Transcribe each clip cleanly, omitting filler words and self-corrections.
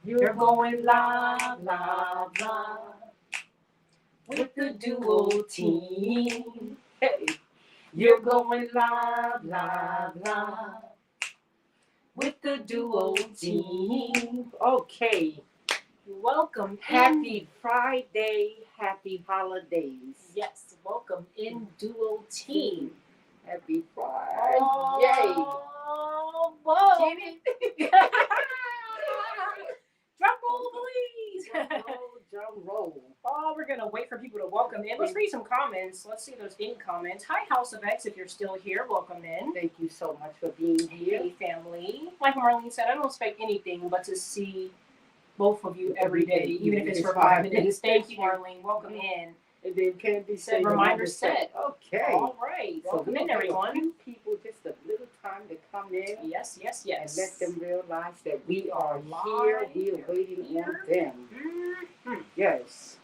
You're going live, live, live with the duo team. Hey, you're going live, live, live with the duo team. Okay. Welcome. Happy Friday. Happy holidays. Yes, welcome in duo team. Happy Friday. Oh, whoa. Jimmy. Drum roll, please. Drum roll. Oh, we're going to wait for people to welcome in. Let's read some comments. Let's see if there's any comments. Hi, House of X, if you're still here, welcome in. Thank you so much for being here. Hey, family. Like Marlene said, I don't expect anything but to see both of you every day, even if it's for 5 minutes. Thank you, Marlene. Welcome in. And then Candy said, reminder set. Okay. All right. Welcome in, everyone. A few people, just a little time to come in. Yes, yes, yes. And let them realize that we are here. We are waiting on them. Mm-hmm. Yes.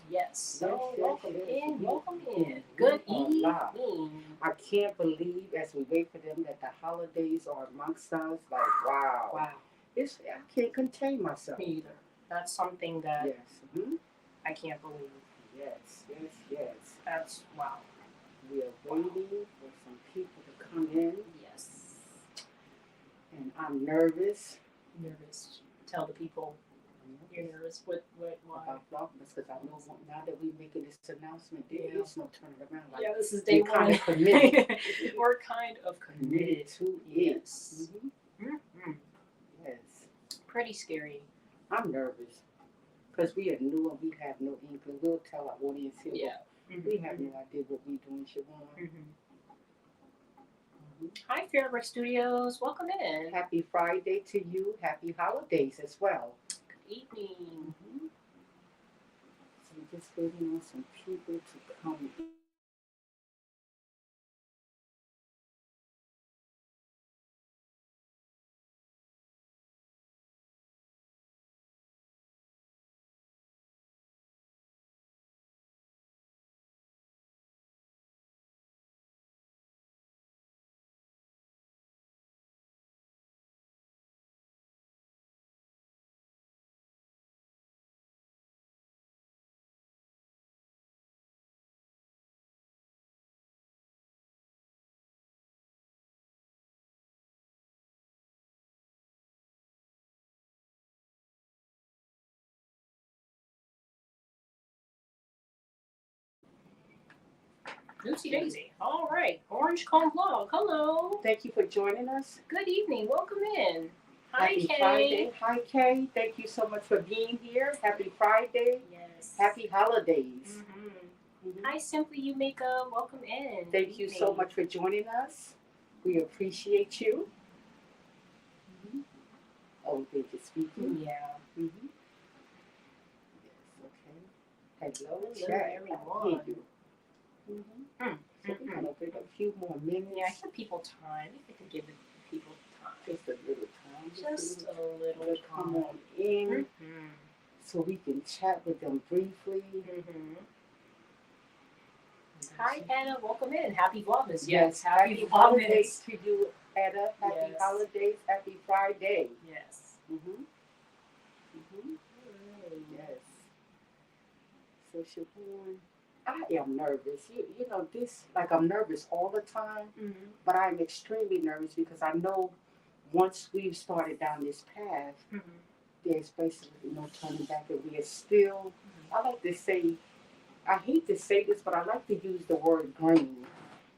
Yes. So welcome in. Welcome in. Good evening. I can't believe, as we wait for them, that the holidays are amongst us. Like, wow. Wow. I can't contain myself. Me either. That's something that I can't believe. Yes, yes, yes. That's wow. We are waiting for some people to come in. Yes. And I'm nervous. Nervous. Tell the people you're nervous. What? About Vlogmas, because I know now that we're making this announcement, there is no turning around. Like, yeah, this is day one. Kind of committed. We're kind of committed to it. Yes. Mm-hmm. Mm-hmm. Yes. Pretty scary. I'm nervous because we are new and we have no inkling. We'll tell our audience here. Yeah. We have no idea what we're doing, Siobhan. Hi, Fairbrick Studios. Welcome in. Happy Friday to you. Happy holidays as well. Good evening. So we're just waiting on some people to come in. Lucy Daisy. All right. Orange Cone Vlog. Hello. Thank you for joining us. Good evening. Welcome in. Hi, Happy Kay. Friday. Hi, Kay. Thank you so much for being here. Happy Friday. Yes. Happy holidays. Hi, Simply You Makeup. Welcome in. Thank you so much for joining us. We appreciate you. Oh, they're just speaking? Yeah. Yes, okay. Hello, chat. Everyone. I hear you. So we're going to wait a few more minutes. Yeah, give people time. I think we give people time. Just a little time. Just a little time. Come on in so we can chat with them briefly. Hi, Anna. Welcome in. Happy Vlogmas. Yes, happy holidays to you, Anna. Happy holidays. Happy Friday. Yes. Yes. So, Siobhan, I am nervous. You know, this, like I'm nervous all the time, but I'm extremely nervous because I know once we've started down this path, there's basically no turning back, and we are still, I like to say, I hate to say this, but I like to use the word green.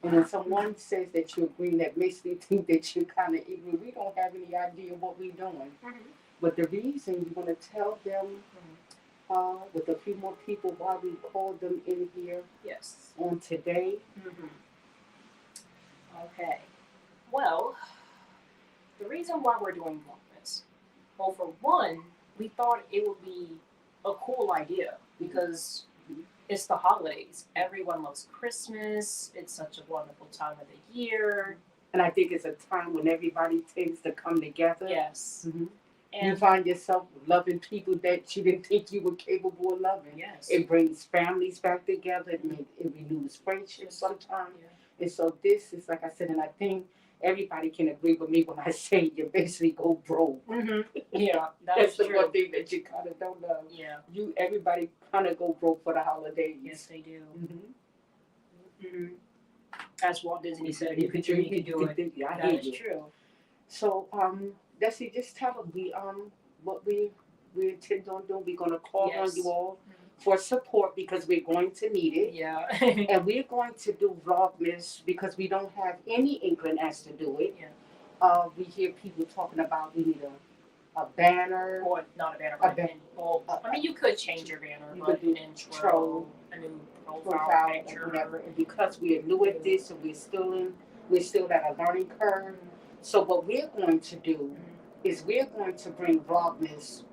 And when someone says that you're green, that makes me think that you're kind of ignorant. We don't have any idea what we're doing. But the reason you're going to tell them with a few more people why we called them in here on today. Okay. Well, the reason why we're doing Vlogmas, well, for one, we thought it would be a cool idea because it's the holidays. Everyone loves Christmas. It's such a wonderful time of the year. And I think it's a time when everybody tends to come together. Yes. And you find yourself loving people that you didn't think you were capable of loving. Yes. It brings families back together. It renews friendships sometimes. Yeah. And so this is, like I said, and I think everybody can agree with me when I say you basically go broke. Yeah, that's the true. one thing that you kind of don't know. Yeah, everybody kind of go broke for the holidays. yes, they do. As Walt Disney said, if you could dream, you could do it. Yeah, that is true. So, Desi, just tell them what we intend on doing. We're gonna call on you all for support because we're going to need it. Yeah. And we're going to do Vlogmas because we don't have any inkling as to do it. Yeah. We hear people talking about we need a banner. Or not a banner, but I mean, you could change your banner, but an intro, a new profile picture, whatever. And because we are new at this and we're still at a learning curve. So what we're going to do is we're going to bring Vlogmas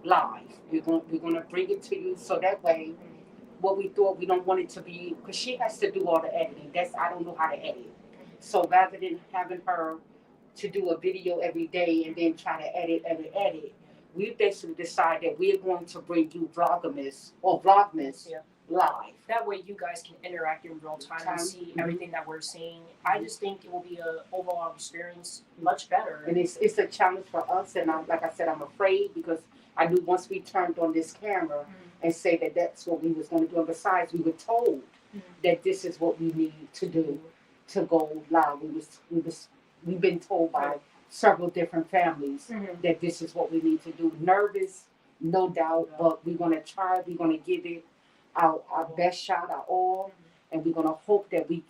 live. We're going to bring it to you so that way. What we thought, we don't want it to be, because she has to do all the editing. I don't know how to edit. So rather than having her to do a video every day and then try to edit, we basically decided that we're going to bring you Vlogmas live. That way you guys can interact in real time and see everything that we're seeing. I just think it will be an overall experience much better. And it's a challenge for us, and like I said, I'm afraid because I knew once we turned on this camera and say that that's what we was going to do. And besides, we were told that this is what we need to do to go live. We've been told by several different families that this is what we need to do. Nervous, no doubt, but we're going to try. We're going to give it our best shot, our all, and we're going to hope that you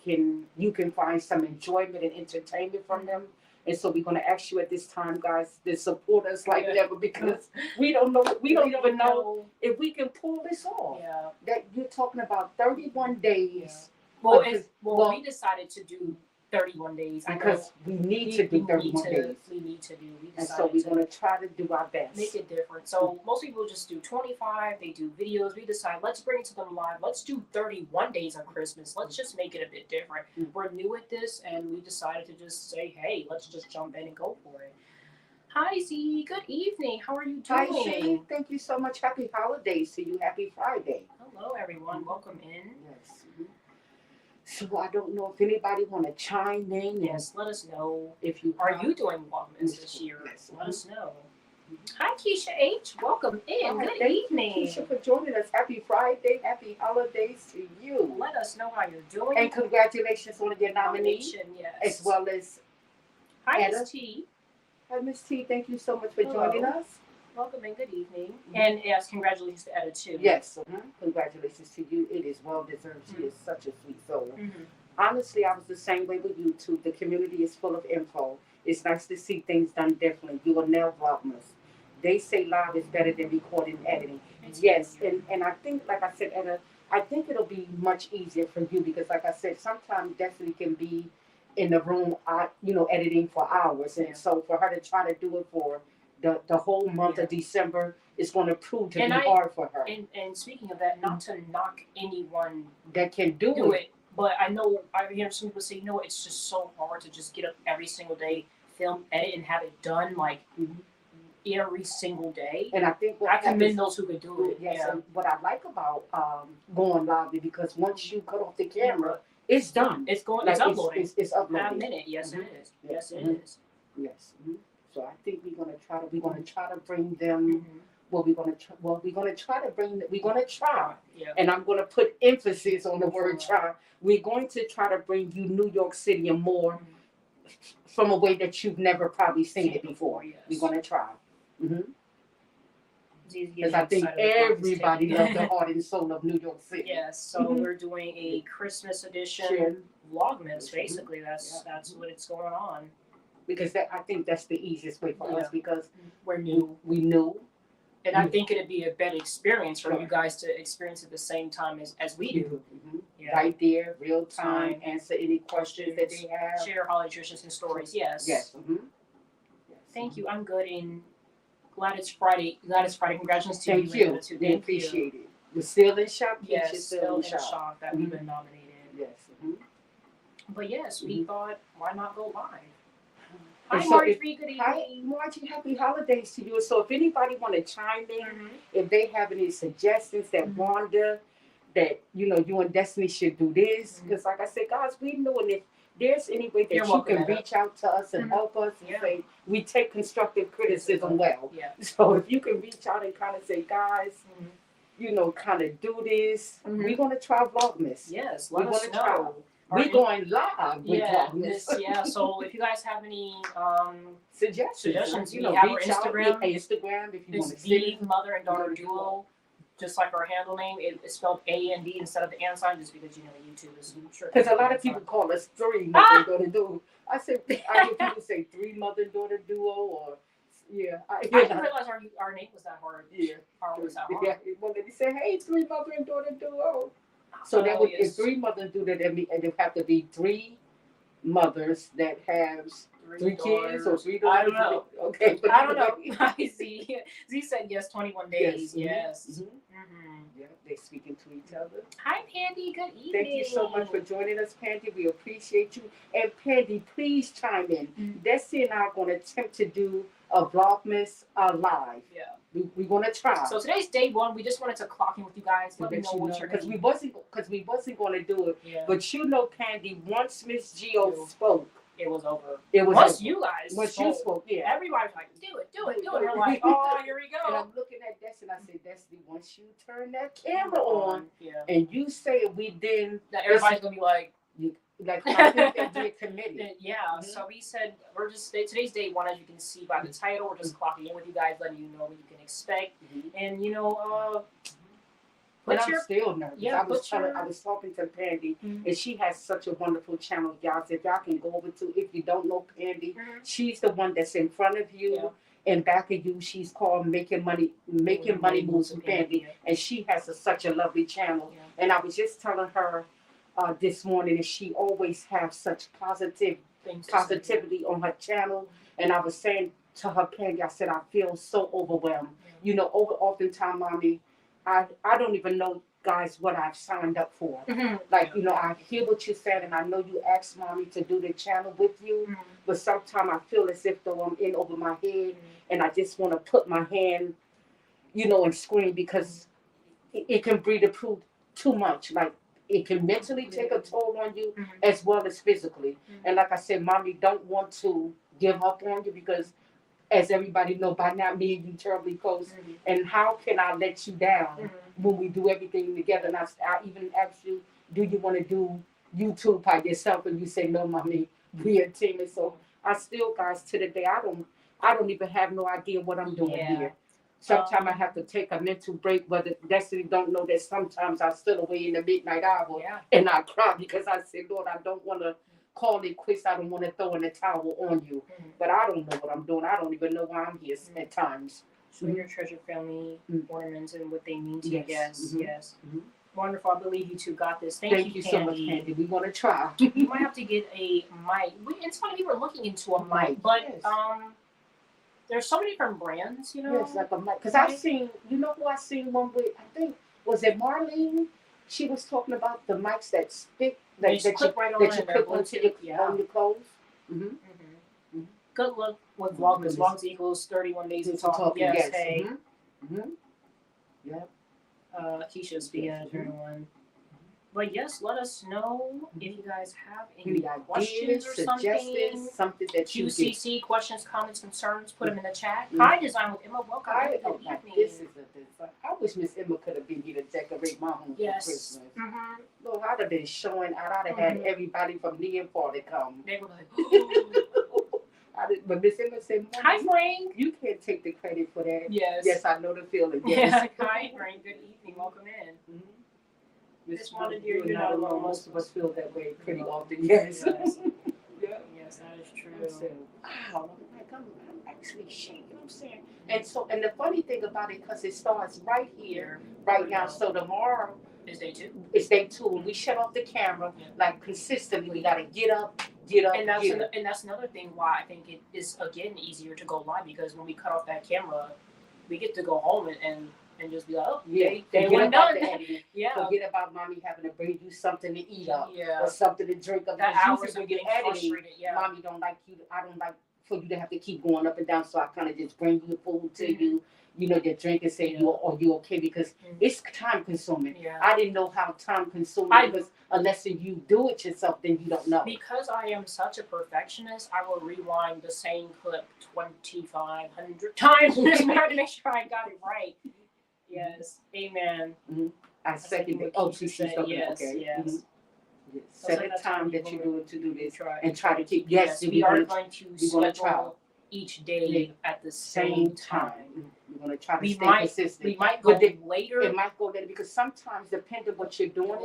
can find some enjoyment and entertainment from them. And so we're going to ask you at this time, guys, to support us like never because we don't know. We don't even know if we can pull this off. Yeah. That you're talking about 31 days. Yeah. Well, we decided to do 31 days because we need to do 31 days. We need to do. And so we're going to try to do our best. Make it different. So most people just do 25. They do videos. We decide let's bring it to them live. Let's do 31 days on Christmas. Let's just make it a bit different. We're new at this, and we decided to just say, hey, let's just jump in and go for it. Hi, Z. Good evening. How are you doing? Hi, Z. Thank you so much. Happy holidays to you. Happy Friday. Hello, everyone. Welcome in. Yes. So I don't know if anybody want to chime in. Yes, let us know if you are you doing Vlogmas this year. Yes. Let us know. Hi, Keisha H. Welcome in. Good evening. Thank you, Keisha, for joining us. Happy Friday. Happy holidays to you. Let us know how you're doing. And congratulations on your nomination. Yes. As well as hi, Miss T. Hi, Miss T. Thank you so much for joining us. Welcome and good evening. And yes, congratulations to Etta too. Yes, congratulations to you. It is well deserved. She is such a sweet soul. Honestly, I was the same way with YouTube. The community is full of info. It's nice to see things done differently. You will nail Vlogmas. They say live is better than recording and editing. Yes, and I think, like I said, Etta, I think it'll be much easier for you because, like I said, sometimes Destiny can be in the room, editing for hours, and so for her to try to do it for the whole month of December is going to prove to be hard for her. And speaking of that, not to knock anyone that can do it, but I hear some people say, it's just so hard to just get up every single day, film, edit, and have it done every single day. And I think I commend those who can do it. Yes, and what I like about going live is because once you cut off the camera, it's done. It's uploading. It's uploading. A minute. Yes, it is. Yes, it is. Yes. So I think we're gonna try to bring them. We're gonna try. Yeah. And I'm gonna put emphasis on the word try. We're going to try to bring you New York City and more from a way that you've never probably seen it before. Yes. We're gonna try. Because I think everybody loves the heart and soul of New York City. Yes. So we're doing a Christmas edition Vlogmas. Basically, that's what it's going on. Because I think that's the easiest way for us because we're new. We knew. And I think it'd be a better experience for you guys to experience at the same time as we do. Right there, real time, answer any questions that they have. Share holiday traditions and stories. Yes. Yes. Thank you. I'm good and glad it's Friday. Congratulations to you. Thank you. We appreciate it. We're still in shock. Yes, still in shock that we've been nominated. Yes. But yes, we thought, why not go live? Hi, Marjorie. Good evening. Hi, Marjorie. Happy holidays to you. So if anybody want to chime in, if they have any suggestions that Wanda, that you and Destiny should do this, because like I said, guys, we know, and there's any way that you can reach out to us and help us and say, we take constructive criticism well. Yeah. So if you can reach out and kind of say, guys, you know, kind of do this, we're going to try Vlogmas. Yes, let us know. We're going live with Vlogmas. So if you guys have any suggestions, you know, we have our reach Instagram. out, Instagram, if you want to see mother and daughter duo. Just like our handle name, it's spelled A-N-D instead of the and sign, just because, you know, YouTube is sure. Because a lot of people call us three mother and daughter duo. I hear people say three mother and daughter duo, or I didn't realize our name was that hard. Yeah, was that hard. Yeah, well, they say, hey, three mother and daughter duo. So that would, if three mothers do that, and it have to be three mothers that have three kids or three daughters. I don't know. Okay, but I don't know. I see. Z said yes, 21 days. Yes. Yeah, they're speaking to each other. Hi, Pandy. Good evening. Thank you so much for joining us, Pandy. We appreciate you. And Pandy, please chime in. Desi and I are going to attempt to do a Vlogmas live. Yeah. We're going to try. So today's day one. We just wanted to clock in with you guys. Let me know what you're because we wasn't going to do it. Yeah. But you know, Pandy, once Miss Gio spoke, it was over. It was once over. you guys once spoke, you spoke, everybody was like, do it. We're like, oh, here we go. And I'm looking at Destiny, and I said, Destiny, once you turn that camera on, and you say it, we then everybody's gonna be like, I think they get committed. Yeah. So we said today's day one, as you can see by the title. We're just clocking in with you guys, letting you know what you can expect, and you know. But I'm still nervous. I was talking to Pandy, and she has such a wonderful channel, y'all. So if y'all can go over to, if you don't know Pandy, she's the one that's in front of you and back of you. She's called Making Money Moves with Pandy, and she has such a lovely channel. And I was just telling her this morning that she always has such positivity on her channel. And I was saying to her, Pandy, I said, I feel so overwhelmed. You know, oftentimes, Mommy, I don't even know, guys, what I've signed up for. Like, you know, I hear what you said, and I know you asked Mommy to do the channel with you, but sometimes I feel as if though I'm in over my head, and I just want to put my hand, you know, and scream, because it can breed the proof too much. Like, it can mentally take a toll on you as well as physically. And like I said, Mommy don't want to give up on you, because as everybody know by now, me and you terribly close. And how can I let you down when we do everything together? And I even asked you, do you want to do YouTube by yourself? And you say, no, Mommy, we a team. And so I still, guys, to the day, I don't even have no idea what I'm doing here. Sometimes I have to take a mental break, whether Destiny don't know that sometimes I still away in the midnight hour and I cry, because I say, Lord, I don't want to call it quits. I don't want to throw in the towel on you. But I don't know what I'm doing. I don't even know why I'm here at times. So your treasure family ornaments and what they mean to you. Yes. Wonderful. I believe you two got this. Thank you so much, Candy. We want to try. You might have to get a mic. It's funny, we were looking into a mic, but there's so many different brands, you know. Yes, like a mic. Because I've seen, you know who I seen one with? I think, was it Marlene? She was talking about the mics that stick. That you clip onto your clothes. Good luck with Vlogmas. Vlogmas equals 31 days of talking. Yes. Hey. Yep. Keisha's being a one. But yes, let us know if you guys have any questions or something that you QCC, questions, comments, concerns, put them in the chat. Hi, Design with Emma. Welcome. This is I wish Miss Emma could have been here to decorate my home for Christmas. Lord, I'd have been showing out. I'd have had everybody from near and far to come. They were like, but Miss Emma said, hi, Frank. You can't take the credit for that. Yes, I know the feeling. Yes. Hi, Frank. Good evening. Welcome in. Miss Wanda, you're not alone. Most of us feel that way pretty often. Yes. Yes, that is true. I said, wow, I'm actually shaking. I'm saying, and the funny thing about it, because it starts right here, right now. So tomorrow is day 2. It's day 2, and we shut off the camera like consistently. We gotta get up. And that's another thing why I think it is again easier to go live, because when we cut off that camera, we get to go home and just be like, oh, they were done. Forget about Mommy having to bring you something to eat up or something to drink up. That hours of getting frustrated. Mommy don't like you. I don't like for you to have to keep going up and down. So I kind of just bring you food to you, you know, your drink and say you okay because it's time consuming. Yeah. I didn't know how time consuming because unless you do it yourself, then you don't know. Because I am such a perfectionist, I will rewind the same clip 2,500 times just to make sure I got it right. Yes, amen. I second it. Oh, she's talking. Yes, okay. yes. Set a time that you're going to do this and try to keep. Yes, we are going to schedule each day at the same time. We're going to try to stay consistent. We might go later. It might go later because sometimes, depending on what you're doing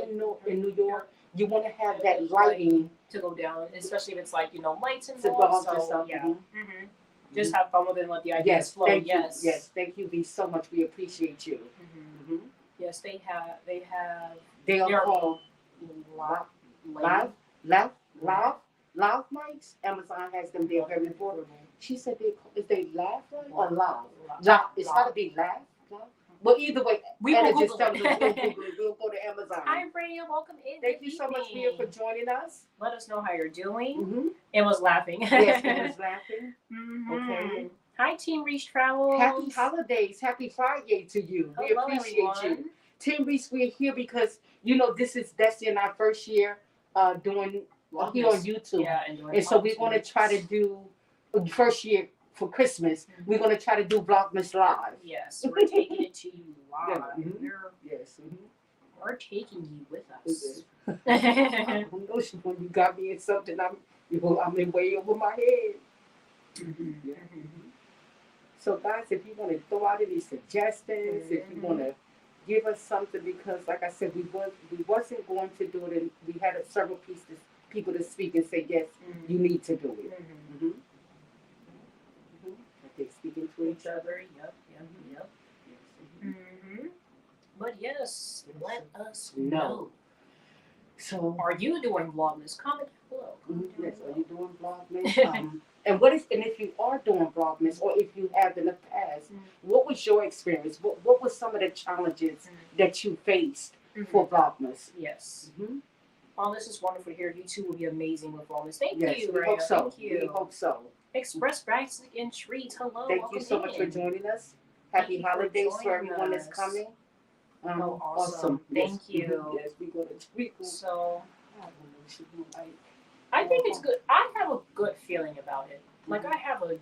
in New York, you want to have that lighting to go down, especially if it's like lights involved. So yeah, just have fun with it and let the ideas flow. Yes, thank you, V, so much. We appreciate you. Yes, they are called Loud mics. Amazon has them. They're very affordable. She said they laugh or loud? It's got to be loud. But either way, we will just tell them we'll go to Amazon. Hi, Bria. Welcome in. Thank you so much, Mia, for joining us. Let us know how you're doing. It was laughing. Yes, it was laughing. Okay. Hi, Team Reach Travels. Happy holidays. Happy Friday to you. We appreciate you. Team Reach, we're here because, this is Destiny and our first year doing here on YouTube. Yeah, and so we're going to try to do first year for Christmas. We're going to try to do Vlogmas live. Yes, we're taking it to you live. Yes. We're taking you with us. When you got me in something, I'm in way over my head. So guys, if you want to throw out any suggestions, if you want to give us something, because like I said, we wasn't going to do it, and we had several people to speak and say yes, you need to do it. Okay, speaking to each other. Yep. But yes, let us know. So, are you doing Vlogmas? Comment below. Yes, are you doing Vlogmas? And if you are doing Vlogmas, or if you have in the past, what was your experience? What were some of the challenges that you faced for Vlogmas? Yes. Oh, this is wonderful to hear. You two will be amazing with Vlogmas. Thank you, we hope so. Thank you. We hope so. Express Braxton and Treats. Hello. Thank you so much for joining us. Happy holidays to everyone that's coming. Awesome. Thank you. Yes, we're going to tweak. So, I think it's good. I have a good feeling about it. Like, I have a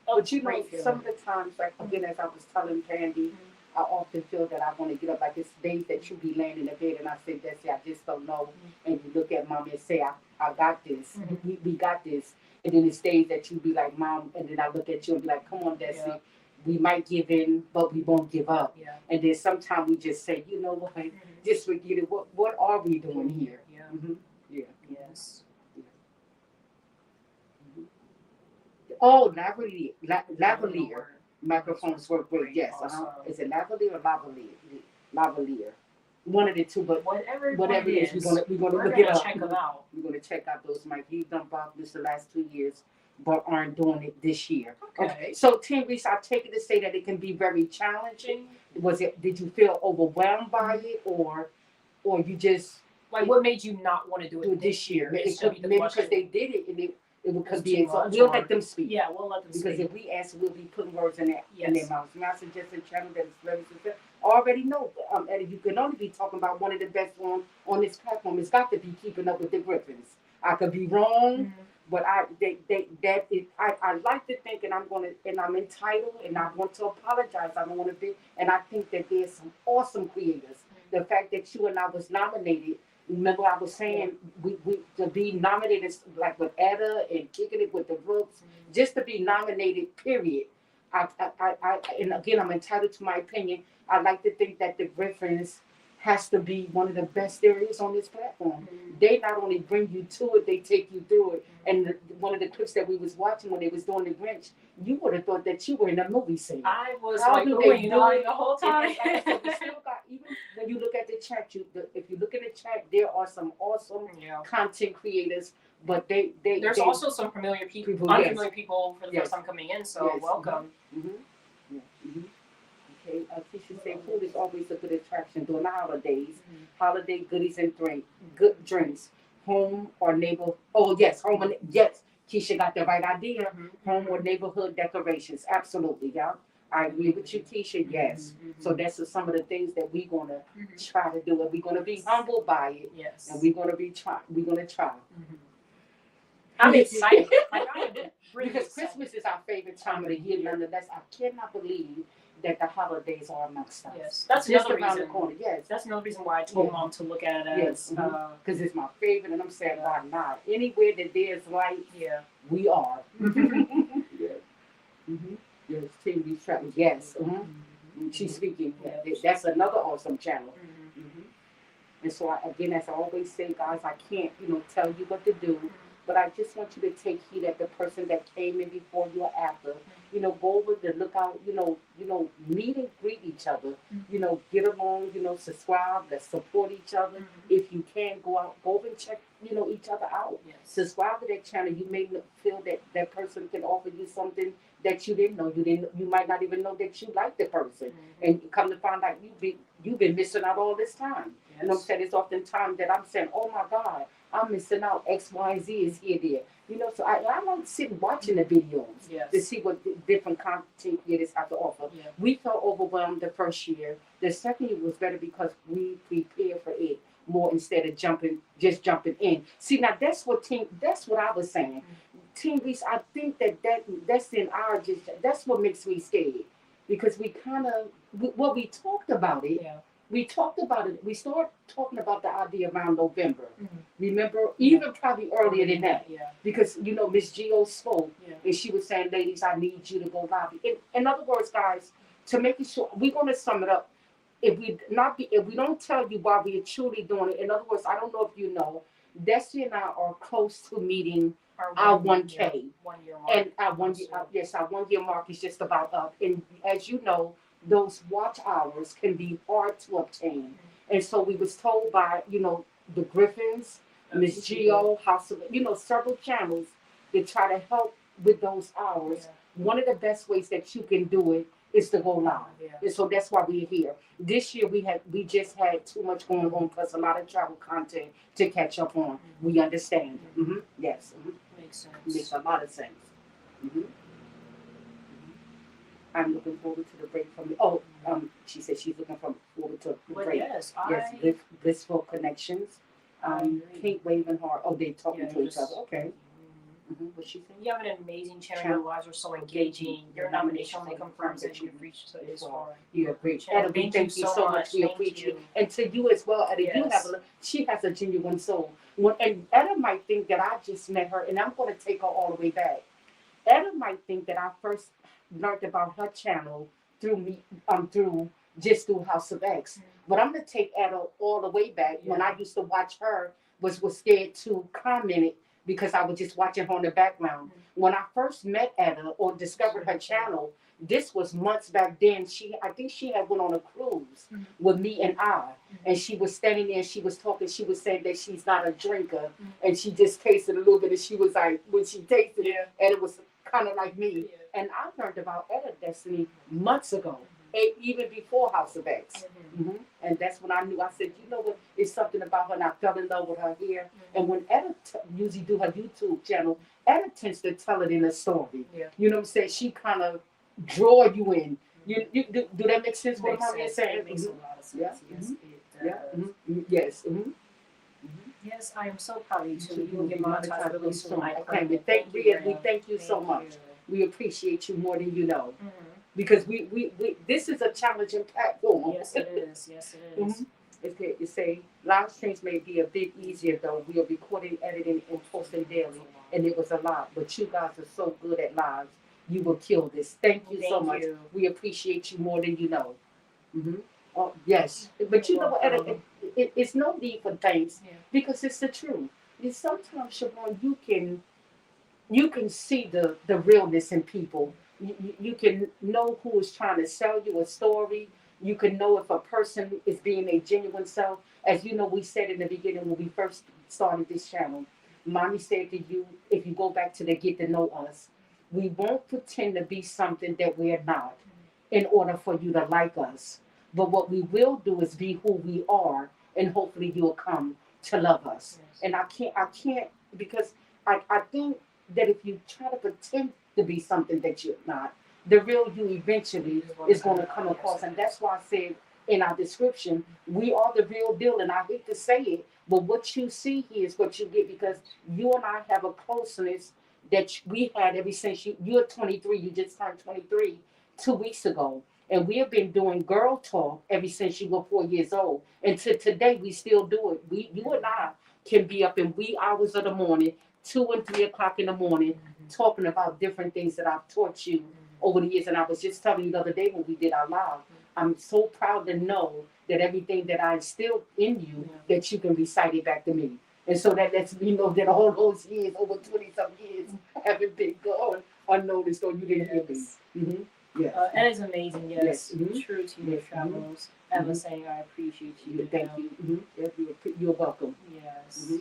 but feeling. some of the times, like, again, as I was telling Candy, I often feel that I want to get up. Like, it's days that you be laying in the bed and I say, Desi, I just don't know. And you look at Mommy and say, I got this. We got this. And then it's days that you be like, Mom, and then I look at you and be like, come on, Desi. Yeah. We might give in, but we won't give up. Yeah. And then sometimes we just say, you know what, just forget it. What are we doing here? Yes. Oh, lavalier. Microphones work great. Yes. Is it lavalier or lavalier? Lavalier. One of the two, but whatever it is, we're gonna look it up. Check them out. We're gonna check out those mics. He's done Vlogmas the last 2 years, but aren't doing it this year. Okay. So, Tim Reese, I take it to say that it can be very challenging. Did you feel overwhelmed by it, or you just what made you not want to do it this year? Maybe because they did it and it could be. We'll let them speak. Yeah, we'll let them speak. Because if we ask, we'll be putting words in their mouths. And I suggest a channel that is very successful. Already know, Eddie, you can only be talking about one of the best ones on this platform. It's got to be Keeping Up with the Griffins. I could be wrong, but I like to think, and I'm entitled, and I want to apologize. I don't want to be, and I think that there's some awesome creators. The fact that you and I was nominated. Remember, I was saying we to be nominated, like with Etta and Kicking It with the Brooks, just to be nominated. Period. I and again, I'm entitled to my opinion. I like to think that the Griffins has to be one of the best there is on this platform. They not only bring you to it, they take you through it. And one of the clips that we was watching when they was doing the Grinch, you would have thought that you were in a movie scene. I was the whole time. We still got, even when you look at the chat, if you look at the chat, there are some awesome content creators. But there's also some familiar people, unfamiliar people for the first time coming in. So welcome. Okay, Keisha said food is always a good attraction during the holidays. Holiday goodies and good drinks. Home or neighbor. Oh yes, home and yes. Keisha got the right idea. Home or neighborhood decorations. Absolutely, yeah. I agree with you, Keisha. Yes. So that's some of the things that we're gonna try to do, and we're gonna be humbled by it. Yes. And we're gonna try. I'm excited. Like, I am really because excited. Christmas is our favorite time of the year. Nonetheless, I cannot believe that the holidays are amongst us. Yes, that's just another around reason. the corner. Yes, that's another reason why I told Mom to look at it as because it's my favorite, and I'm saying why not? Anywhere that there's light, we are. Yes. Yes, TV travel. Yes. She's speaking. That's another awesome channel. And so, again, as I always say, guys, I can't, tell you what to do, but I just want you to take heed at the person that came in before you or after. Go over the lookout, meet and greet each other, get along, subscribe, let's support each other. If you can, go over and check, each other out. Yes. Subscribe to that channel. You may feel that that person can offer you something that you didn't know. You might not even know that you like the person. And come to find out you've been missing out all this time. Yes. You know what I'm saying? It's often time that I'm saying, oh my God, I'm missing out. X, Y, Z is here, there. So I like sitting watching the videos to see what different content creators have to offer. Yeah. We felt overwhelmed the first year. The second year was better because we prepared for it more instead of just jumping in. See, now that's what I was saying. Team Reese, I think that's in our that's what makes me scared. Because we talked about it. Yeah. We talked about it. We started talking about the idea around November. Remember? Even probably earlier than that. Yeah. Because, Miss Geo spoke and she was saying, ladies, I need you to go lobby. In other words, guys, to make it sure, we're going to sum it up. If we don't tell you why we are truly doing it, in other words, I don't know if you know, Destiny and I are close to meeting our 1K. 1 year mark. And our 1 year, our 1 year mark is just about up. And as you know, those watch hours can be hard to obtain. And so we was told by, the Griffins, Miss Geo, House of, several channels to try to help with those hours. Yeah. One of the best ways that you can do it is to go live. Yeah. And so that's why we're here. This year we just had too much going on plus a lot of travel content to catch up on. We understand. Yes. Makes sense. Makes a lot of sense. I'm looking forward to the break from the. She said she's looking forward to the break. Yes, blissful connections. Pink waving heart. Oh, they talking to each other. Okay. What's she saying? You have an amazing channel. Your lives are so engaging. Your nomination only confirms that you've reached this far. You agree. Etta, thank you so much. We appreciate you. And to you as well, Etta. Yes. She has a genuine soul. And Etta might think that I just met her, and I'm going to take her all the way back. Etta might think that I first learned about her channel through House of X. But I'm going to take Etta all the way back. When I used to watch her, was scared to comment it because I was just watching her in the background. When I first met Etta or discovered her channel, this was months back then. I think she had went on a cruise with me and I. And she was standing there and she was talking. She was saying that she's not a drinker. And she just tasted a little bit. And she was like, when she tasted it, and it was kind of like me. And I learned about Etta Destiny months ago. Even before House of X. And that's when I knew. I said, you know what? It's something about her, and I fell in love with her hair. And when Etta usually do her YouTube channel, Etta tends to tell it in a story. You know what I'm saying? She kind of draw you in. You do that make sense? What I'm saying? It makes a lot of sense. Yes, it does. Yes. Yes, I am so proud of you too. You will get monetized really soon. We thank you so much. We appreciate you more than you know. Because we this is a challenging platform. Yes, it is. Yes, it is. It say live streams may be a bit easier though. We are recording, editing, and posting daily, and it was a lot. But you guys are so good at lives. You will kill this. Thank you so much. We appreciate you more than you know. Oh, yes, but you know what? It's no need for thanks because it's the truth. Sometimes, Siobhan, you can see the realness in people. You can know who is trying to sell you a story. You can know if a person is being a genuine self. As you know, we said in the beginning when we first started this channel, Mommy said to you, if you go back to the get to know us, we won't pretend to be something that we're not in order for you to like us. But what we will do is be who we are, and hopefully you'll come to love us. And I can't because I think that if you try to pretend to be something that you're not, the real you eventually is going to come across. And that's why I said in our description, we are the real deal. And I hate to say it, but what you see here is what you get, because you and I have a closeness that we had ever since you're 23. You just turned 23 2 weeks ago. And we have been doing girl talk ever since you were 4 years old. And to today, we still do it. You and I can be up in wee hours of the morning, 2 and 3 o'clock in the morning, talking about different things that I've taught you over the years. And I was just telling you the other day when we did our live, I'm so proud to know that everything that I instilled in you, that you can recite it back to me. And so that lets me know that all those years, over 20-some years, haven't been gone unnoticed, or you didn't hear me. Mm-hmm. Yes. That is amazing. Yes. Mm-hmm. True to your travels. I was saying I appreciate you. Thank you. You're welcome. Yes.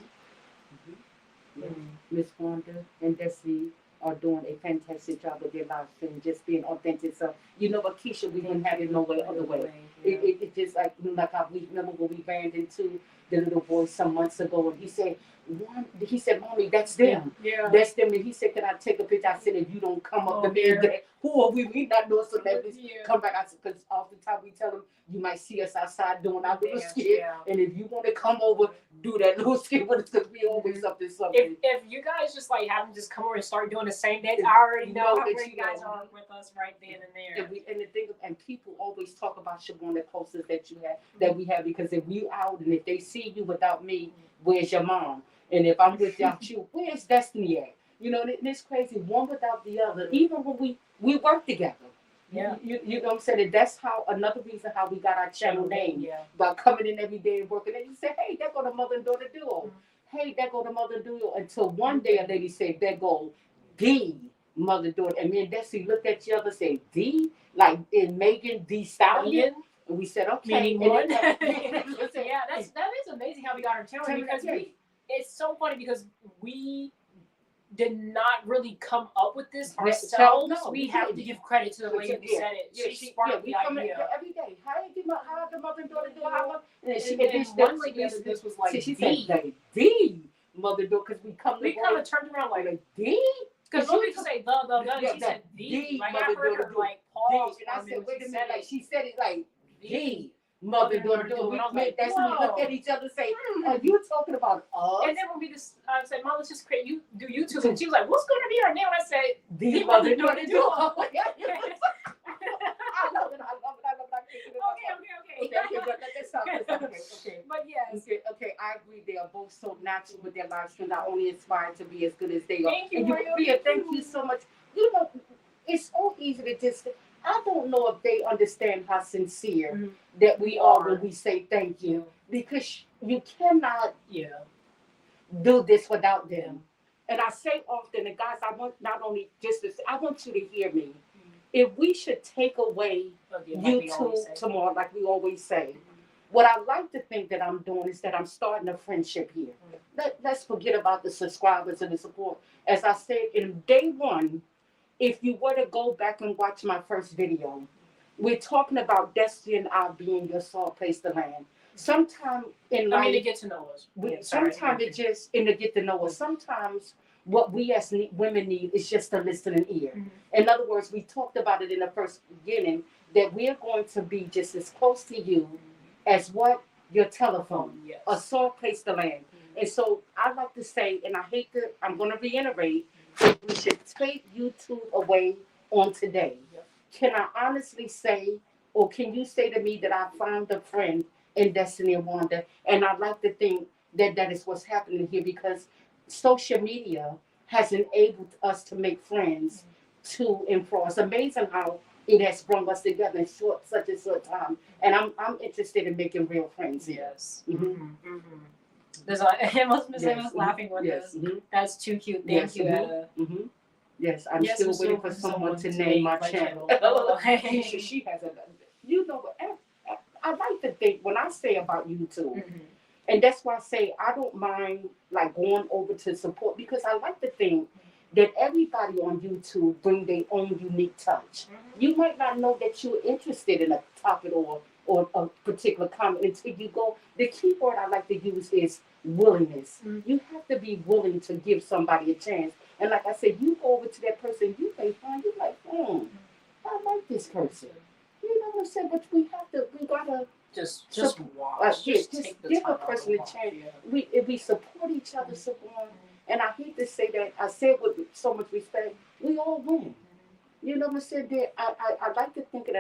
Miss Wanda and Destiny are doing a fantastic job with their lives and just being authentic. So you know what, Keisha, we wouldn't have it no way other way. It just like how we remember when we ran into the little boy some months ago, and he said, "Mommy, that's them. Yeah. That's them." And he said, "Can I take a picture?" I said, "If you don't come up to me and say, who are we? We not no celebrities. Come back." I said, because oftentimes we tell them, you might see us outside doing our little skit, and if you want to come over, do that little skit with us, because we always up to something. If you guys just like have them just come over and start doing the same dance, I already know how great you guys are with us right then and there. And the thing, and people always talk about Siobhan, the closest that you have, that we have, because if we out and if they see you without me, where's your mom? And if I'm without you, where's Destiny at? You know, and it's crazy, one without the other. Even when we work together. Yeah. You know what I'm saying? And that's how, another reason how we got our channel name. By coming in every day and working. And you say, hey, there go the mother and daughter duo. Hey, there go the mother and duo. Until one day a lady said, there go the mother and daughter. And me and Destiny looked at each other and said, D? Like in Megan D Stallion? And we said, okay. Meaning one. That is amazing how we got our channel, because it's so funny because we did not really come up with this ourselves. No, we have to give credit to the lady who said it. She sparked the idea. Every day. How the mother and daughter do? And one lady this was like, she said the mother and daughter, because we kind of turned around like the. Because she used to say the, she said the. Like I heard her like pause. And I said, wait a minute, like she said it like the. Mother and daughter do. That's when we looked at each other and say, are you talking about us? And then when we just said, Mom, let's just create do YouTube. And she was like, what's going to be our name? And I said, the mother and daughter do. I love it. Okay. But yes. Okay, I agree. They are both so natural with their lives, and not only inspired to be as good as they are. Thank you, Maria. Thank you so much. You know, it's so easy to just, I don't know if they understand how sincere that we are when we say thank you, because you cannot do this without them. And I say often, and guys, I want not only just to say, I want you to hear me. If we should take away YouTube tomorrow, like we always say, what I like to think that I'm doing is that I'm starting a friendship here. Let's forget about the subscribers and the support. As I said, in day one, if you were to go back and watch my first video, we're talking about Destiny and I being your soft place to land. Sometime in life, to get to know us. Sometimes it just in to get to know us. Sometimes what we as women need is just a listening ear. In other words, we talked about it in the first beginning that we're going to be just as close to you as what your telephone, a soft place to land. And so I like to say, and I'm going to reiterate, that we should take YouTube away on today. Can I honestly say, or can you say to me that I found a friend in Destiny and Wanda? And I like to think that that is what's happening here, because social media has enabled us to make friends to and fro. It's amazing how it has brought us together in such a short time. And I'm interested in making real friends here. Yes. There's most Miss Emma's laughing with us. That's too cute. Thank you, Etta. Yes, I'm still waiting for someone to name my channel. She has a, you know, I like to think when I say about YouTube, and that's why I say I don't mind like going over to support, because I like to think that everybody on YouTube bring their own unique touch. You might not know that you're interested in a topic or a particular comment until you go. The key word I like to use is willingness. You have to be willing to give somebody a chance. And like I said, you go over to that person, you may find you like, I like this person. You know what I'm saying? But we gotta just watch. Just give a person a chance. If we support each other, so on. And I hate to say that, I say it with so much respect, we all win. You know what I'm saying? I like to think it,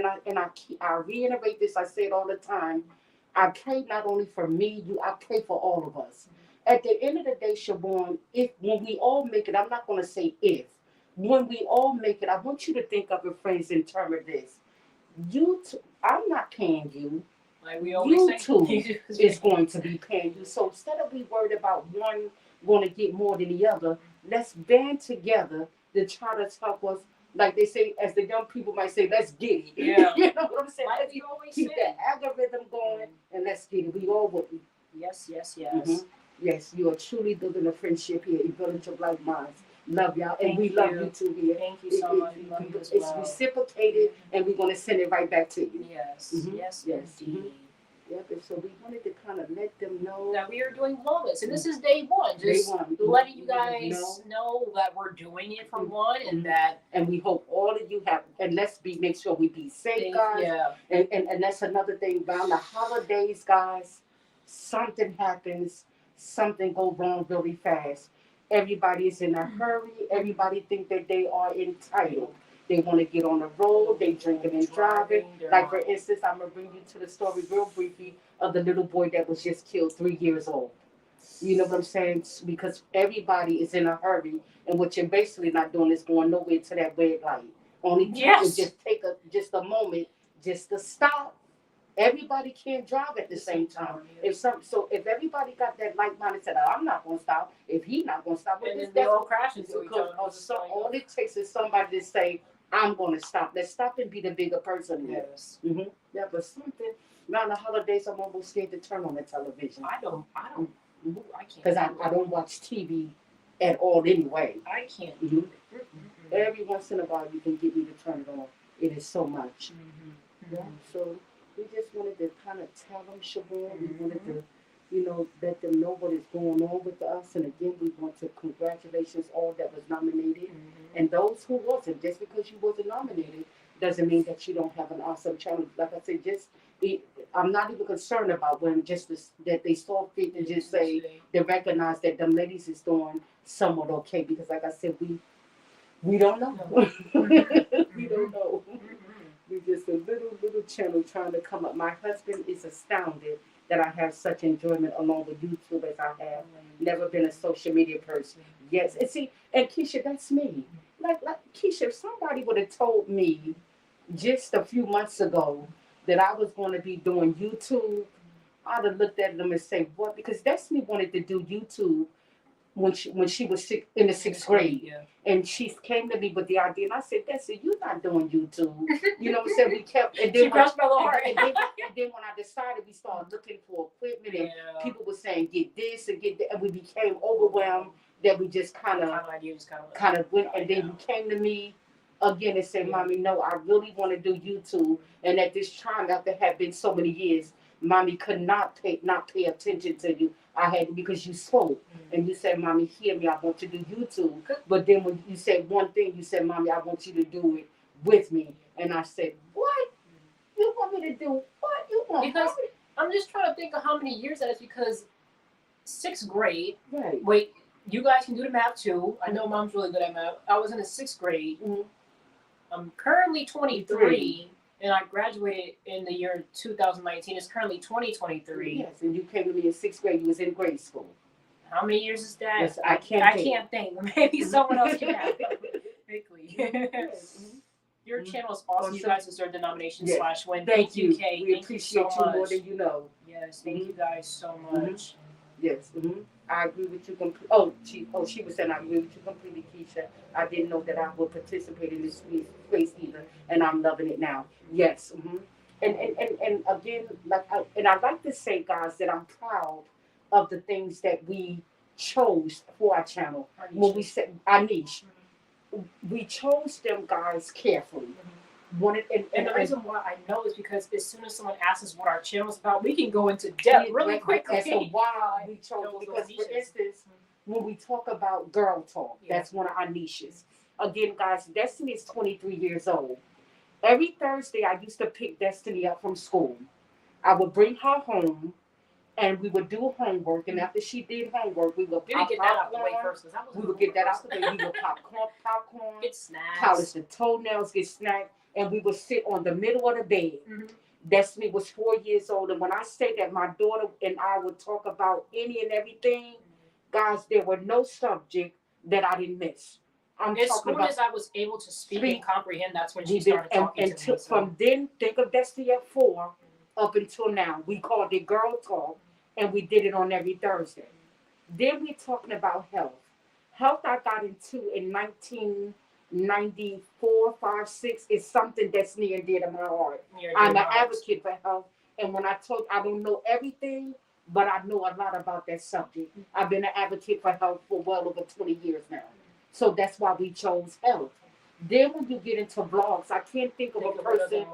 I reiterate this. I say it all the time. I pray not only for me, I pray for all of us. At the end of the day, Siobhan, when we all make it, I'm not going to say if. When we all make it, I want you to think of your friends in terms of this. I'm not paying you. Like we always say, is going to be paying you. So instead of we worried about one going to get more than the other, let's band together to try to help us. Like they say, as the young people might say, let's get it. Yeah. You know what I'm saying? Like let's keep that algorithm going and let's get it. We all would. Yes. Yes, you are truly building a friendship here. You're building your Vlogmas. Love y'all, and we love you too here. Thank you so much. We love you as well. It's reciprocated, and we're going to send it right back to you. Yes, yes, indeed. Yep, and so we wanted to kind of let them know that we are doing Vlogmas, and this is day one. Just letting you guys know that we're doing it for one, and we hope all of you have. And make sure we be safe, guys. Yeah. And that's another thing. Around the holidays, guys, something happens, something goes wrong really fast. Everybody is in a hurry. Everybody think that they are entitled. They want to get on the road. They drinking and driving. Like, for instance, I'm going to bring you to the story real briefly of the little boy that was just killed, 3 years old. You know what I'm saying? Because everybody is in a hurry. And what you're basically not doing is going nowhere to that red light. Only just take a moment just to stop. Everybody can't drive at the same time. If everybody got that like minded, said, I'm not going to stop. If he's not going to stop, and then they all crash into each other. All it takes is somebody to say, I'm going to stop. Let's stop and be the bigger person. Yes. Yeah, but something around the holidays, I'm almost scared to turn on the television. I can't. Because I don't watch TV at all anyway. I can't. Every once in a while, you can get me to turn it on. It is so much. Yeah, so we just wanted to kind of tell them, Siobhan. We wanted to, let them know what is going on with us. And again, we want to congratulations all that was nominated. And those who wasn't. Just because you wasn't nominated doesn't mean that you don't have an awesome challenge. Like I said, I'm not even concerned about when that they saw fit and just say they recognize that them ladies is doing somewhat okay. Because like I said, we don't know. We don't know. We're just a little channel trying to come up. My husband is astounded that I have such enjoyment along with YouTube as I have. Never been a social media person. Yes, and Keisha, that's me. Like Keisha, if somebody would have told me just a few months ago that I was going to be doing YouTube, I'd have looked at them and say, what? Because Destiny wanted to do YouTube when she was in the 6th grade. And she came to me with the idea, and I said, Destiny, you're not doing YouTube. You know what I'm saying? We kept, and then, my little heart. And then when I decided, we started looking for equipment, and people were saying, get this and get that, and we became overwhelmed that we just kind of went, and then you came to me again and said, Mommy, no, I really want to do YouTube. And at this time, after had been so many years, Mommy could not pay attention to you. I had to, because you spoke and you said, Mommy, hear me, I want to do YouTube. But then when you said one thing, you said, Mommy, I want you to do it with me. And I said, what? You want me to do what? You want Because I'm just trying to think of how many years that is, because 6th grade. Right. Wait, you guys can do the math too. I know Mom's really good at math. I was in the 6th grade. I'm currently 23. And I graduated in the year 2019. It's currently 2023. Yes, and you came to me in 6th grade. You was in grade school. How many years is that? Yes, I can't think. Maybe someone else can have quickly. Your channel is awesome. You guys deserve the nomination /win. Thank you. Kay. We appreciate you more than you know. Yes, thank you guys so much. Yes. I agree with you completely. She was saying I agree with you completely, Keisha. I didn't know that I would participate in this space either, and I'm loving it now. Yes. And again, I like to say, guys, that I'm proud of the things that we chose for our channel. When we said our niche, we chose them, guys, carefully. And the reason why I know is because as soon as someone asks us what our channel is about, we can go into depth really quickly. And so why we chose, because for instance, when we talk about girl talk. That's one of our niches. Again, guys, Destiny is 23 years old. Every Thursday, I used to pick Destiny up from school. I would bring her home, and we would do homework. And after she did homework, we would pop get that out the way first. We would get that out the way. We would popcorn, get snacks, polish the toenails, get snacks, and we would sit on the middle of the bed. Destiny was 4 years old, and when I say that my daughter and I would talk about any and everything, guys, there were no subject that I didn't miss. As soon as I was able to speak and comprehend, that's when she started talking to me. From then, think of Destiny at 4 up until now. We called it Girl Talk, and we did it on every Thursday. Then we're talking about health. Health I got into in 1994, 5, 6 is something that's near and dear to my heart. I'm an advocate for health, and when I don't know everything, but I know a lot about that subject. I've been an advocate for health for well over 20 years now. So that's why we chose health. Then when you get into vlogs, I can't think of a person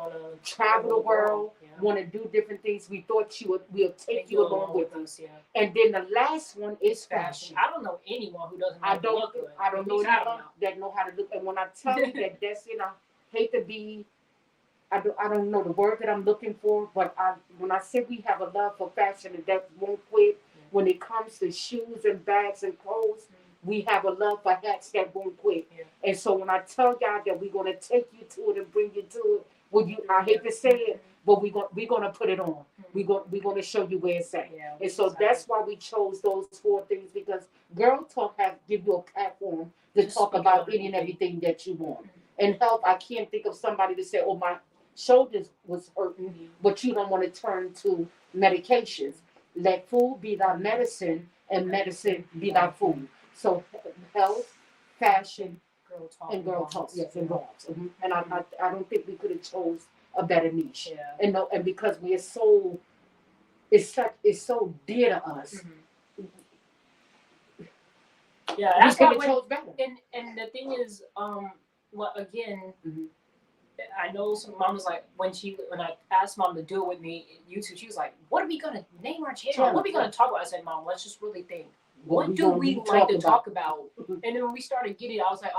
travel the world, want to do different things. We thought we'll take you along with us. And then the last one is fashion. I don't know anyone who doesn't look good. I don't know anyone that know how to look. And when I tell you that that's it, I hate to be, I don't know the word that I'm looking for, but when I say we have a love for fashion and that won't quit, when it comes to shoes and bags and clothes, we have a love for hats that won't quit. And so when I tell y'all that we're going to take you to it and bring you to it, I hate to say it, but we're going to put it on. We're going to show you where it's at. And so that's why we chose those 4 things, because Girl Talk give you a platform to talk about any and everything that you want. And health, I can't think of somebody to say, oh, my shoulders was hurting, but you don't want to turn to medications. Let food be thy medicine and medicine be thy food. So health, fashion, and girl talk, yes, and vlogs. And I don't think we could have chose a better niche. And because we are so, it's so dear to us. Yeah, that's why we chose better. And the thing is, well, again, I know some mom was like, when I asked mom to do it with me YouTube, she was like, what are we gonna name our channel? What are we gonna talk about? I said, Mom, let's just really think. What do we like to talk about? And then when we started getting it, I was like,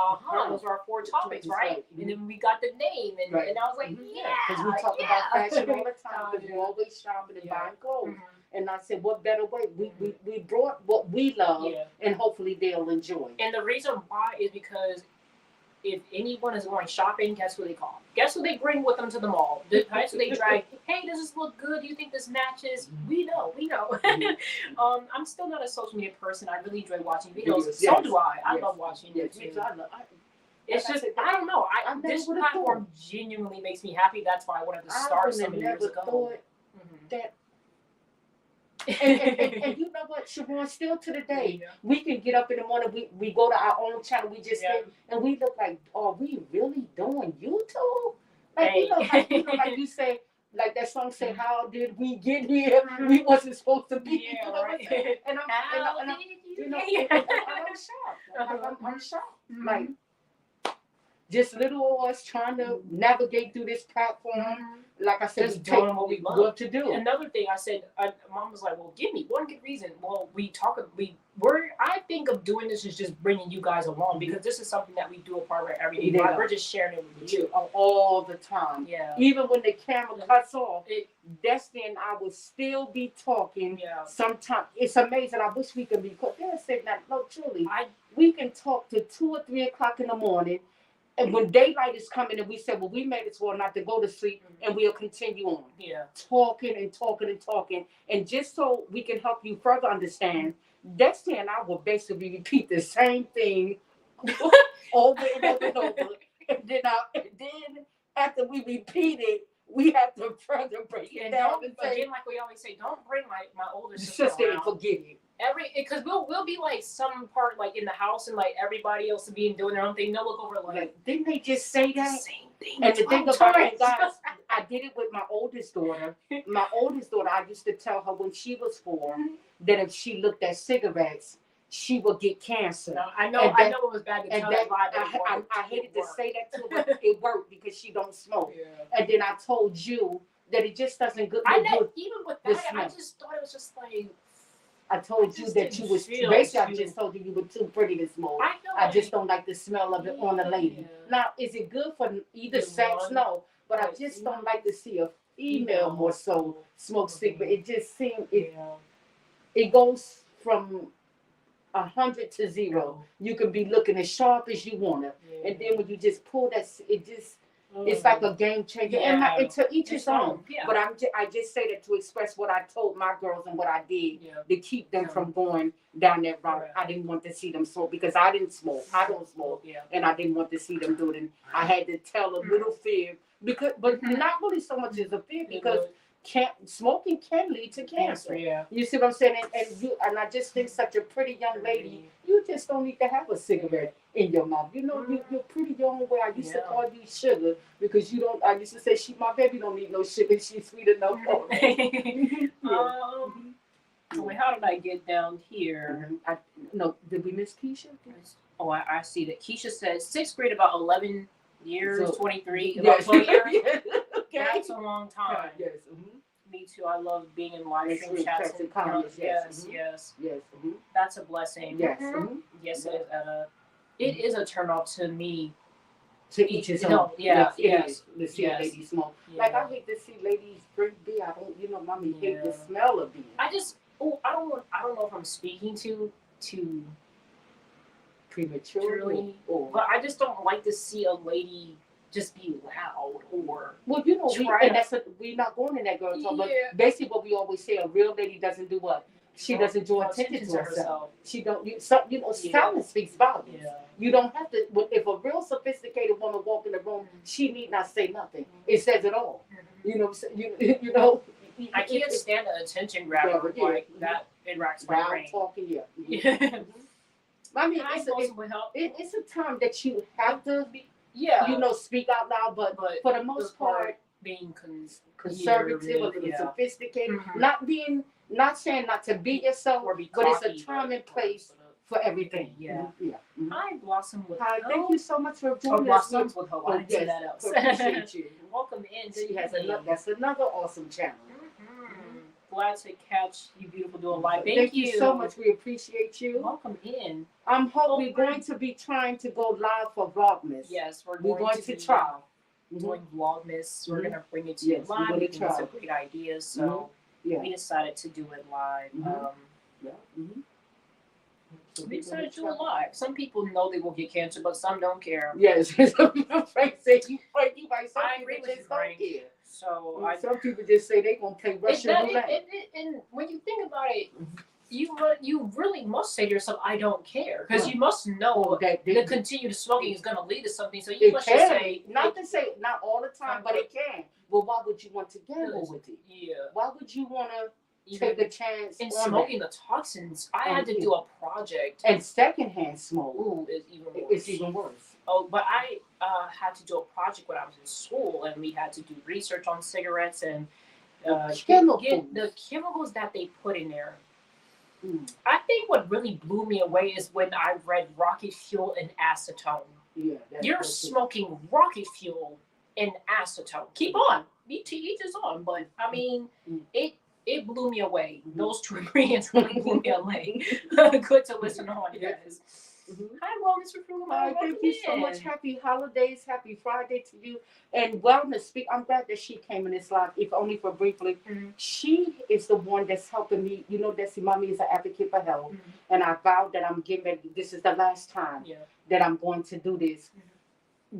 those are our 4 topics, right? And then we got the name, and I was like, because we talk about fashion all the time, because we're always shopping and buying clothes. And I said, what better way? We brought what we love, and hopefully they'll enjoy. And the reason why is because if anyone is going shopping, guess who they call? Guess who they bring with them to the mall? Guess who they drag? Hey, does this look good? Do you think this matches? We know. I'm still not a social media person. I really enjoy watching videos. So do I. I love watching it too. It's just, I don't know. This platform genuinely makes me happy. That's why I wanted to start so many years ago. That and you know what, Siobhan, still to the day, we can get up in the morning, we go to our own channel, we just hit, and we look like, are we really doing YouTube? Like, like you say, like that song say, how did we get here? We wasn't supposed to be here. And I'm shocked. I'm shocked. Like, just little us trying to navigate through this platform. Like I said, just doing what we love to do. Another thing I said, Mom was like, well, give me one good reason. Well, I think of doing this as just bringing you guys along, because this is something that we do a part of every day. We're just sharing it with you all the time. Even when the camera cuts off, Destiny and I will still be talking. Sometimes it's amazing. I wish we could be. They'll say that. No, truly, we can talk to 2 or 3 o'clock in the morning. And when daylight is coming, and we say, well, we made it well not to go to sleep, and we'll continue on. Talking and talking and talking. And just so we can help you further understand, Destiny and I will basically repeat the same thing over and over and over. And then after we repeat it, we have to further break it down. And again, like we always say, don't bring my older sister and forget it. Because we'll be like some part like in the house, and like everybody else will be doing their own thing. They'll look over like, didn't they just say that? The same thing. And the thing about it, guys, I did it with my oldest daughter. My oldest daughter, I used to tell her when she was 4 that if she looked at cigarettes, she would get cancer. No, I know it was bad to tell that lie. I hated to say that to her, but it worked because she don't smoke. And then I told you that it just doesn't good. Even with that, I just thought it was just like, I told you that you was basically. I just told you were too pretty to smoke. I just don't like the smell of it on a lady. Now, is it good for either sex? No, but I just don't like to see a female more so smoke cigarette. It just seems it goes from 100 to 0. You can be looking as sharp as you wanna, and then when you just pull that, it just. It's like a game changer, and to each his own. But I just say that to express what I told my girls and what I did to keep them from going down that route. I didn't want to see them smoke because I didn't smoke. I don't smoke, and I didn't want to see them do it. And I had to tell a little fib because, but not really so much as a fib because smoking can lead to cancer. You see what I'm saying? And I just think such a pretty young lady, you just don't need to have a cigarette in your mouth. You know, you're pretty young way. I used to call you sugar because you don't. I used to say my baby don't need no sugar. She's sweet enough for me. Wait, how did I get down here? No, did we miss Keisha? Oh, I see that. Keisha says 6th grade, about 11 years, so, 23, about 12 years. That's a long time. Yes. Me too. I love being in live stream chats and comments. Yes. That's a blessing. Yes. Yes, it is. It is a turn off to me. To each his own. Yes. To see a lady smoke. Like I hate to see ladies drink beer. I don't. Mommy hate the smell of beer. I don't know if I'm speaking too prematurely, but I just don't like to see a lady just be loud or. Well, we're not going in that girl talk. But basically, what we always say, a real lady doesn't do what. She doesn't draw attention to herself. She don't. Silence speaks volumes. You don't have to. If a real sophisticated woman walk in the room, she need not say nothing. It says it all. You know. I can't stand an attention grabber like that. It racks my brain. Talking, I mean, it's a time that you have to, speak out loud. But for the most part, being conservative, a little sophisticated, not saying not to be yourself, but it's a time and place for everything. Hi, Blossom with Hi, thank you so much for joining us. Blossoms with Hope. I did that else. Appreciate you. Welcome in. That's another awesome channel. Glad to catch you beautiful doing live. Thank you so much. We appreciate you. Welcome in. We're going to be trying to go live for Vlogmas. Yes, we're going to try. Doing Vlogmas. We're going to bring it to you live. We have some great ideas. So we decided to do it live. So we decided to do it live. Some people know they will get cancer, but some don't care. Yes. Some people say you might. Some people just don't care. So some people just say they're going to play Russian roulette. And when you think about it, you really must say to yourself, I don't care. Because you must know that the continued smoking is going to lead to something. So you must just say. Not all the time, but it can. Well, why would you want to gamble with it? Yeah. Why would you want to take a chance in smoking the toxins? I had to do a project. And secondhand smoke. Ooh, is even worse. It's even worse. Oh, but I had to do a project when I was in school, and we had to do research on cigarettes and get the chemicals that they put in there. I think what really blew me away is when I read rocket fuel and acetone. Yeah, you're smoking rocket fuel and acetone. Keep on, each is on, but I mean, it blew me away. Those two ingredients really blew me away. Good to listen on, guys. Hi, Wellness with Frugal. Hi, thank you so much. Happy holidays, happy Friday to you. And Wellness, I'm glad that she came in this live, if only for briefly. She is the one that's helping me. You know, Desi, Mommy is an advocate for health. And I vowed that I'm getting ready. This is the last time that I'm going to do this.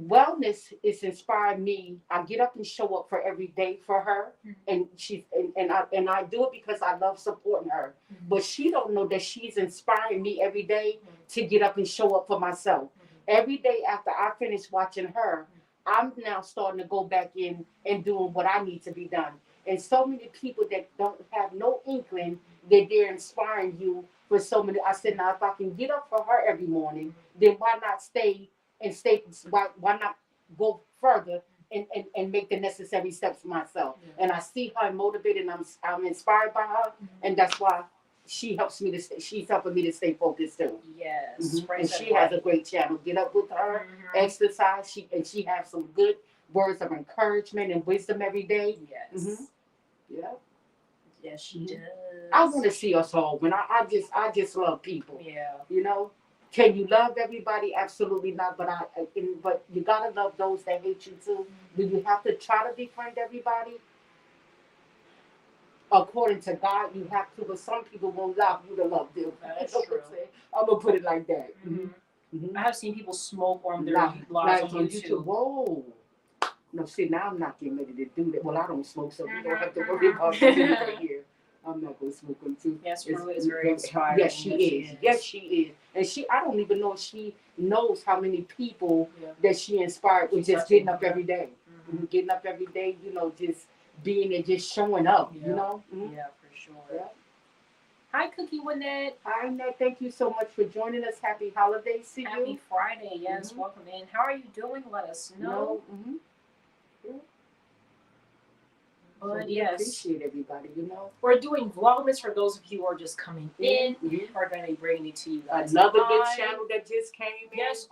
Wellness is inspiring me. I get up and show up for every day for her, and I do it because I love supporting her. But she don't know that she's inspiring me every day to get up and show up for myself. Every day after I finish watching her, I'm now starting to go back in and doing what I need to be done. And so many people that don't have no inkling that they're inspiring you for so many. I said, now if I can get up for her every morning, then why not stay? Why not go further and make the necessary steps myself? And I see her motivated, and I'm inspired by her, and that's why she helps me to. She's helping me to stay focused too. Yes, and she has a great channel. Get up with her, exercise. She has some good words of encouragement and wisdom every day. Yes. Yes, she does. I want to see us all win. I just love people. Yeah. You know, can you love everybody? Absolutely not. But you gotta love those that hate you too. Do you have to try to befriend everybody? According to God, you have to. But some people won't allow you to love them. That's true. I'm gonna put it like that. I have seen people smoke on their lives like on YouTube. Whoa. No, see, now I'm not getting ready to do that. Well, I don't smoke, so we don't have to worry about it right here. I'm not going to smoke on too. Yes, Rue is very inspiring. Yes, she is. Yes, she is. And I don't even know if she knows how many people that she inspired with just getting up every day. Getting up every day, you know, just being and just showing up, you know? Yeah, for sure. Yeah. Hi, Cookie Winnette. Hi, Annette. Thank you so much for joining us. Happy holidays to you. Happy Friday. Yes, welcome in. How are you doing? Let us know. But yes, appreciate everybody, you know. We're doing Vlogmas for those of you who are just coming in. We're going to be bringing it to you guys. Another good channel that just came in. Yes.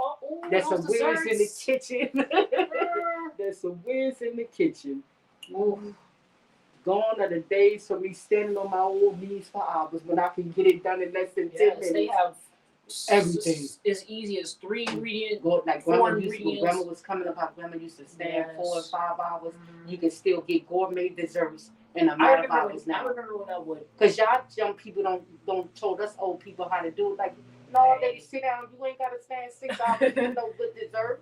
There's some whiz in the kitchen. There's some whiz in the kitchen. Gone are the days for me standing on my old knees for hours when I can get it done in less than 10 minutes. They have everything as easy as 3 ingredients. Like Grandma was coming up, how Grandma used to stand 4 or 5 hours. You can still get gourmet desserts in a matter of hours now. I remember when I would. Because y'all young people don't told us old people how to do it. Like, no, they sit down. You ain't got to stand 6 hours for no good dessert.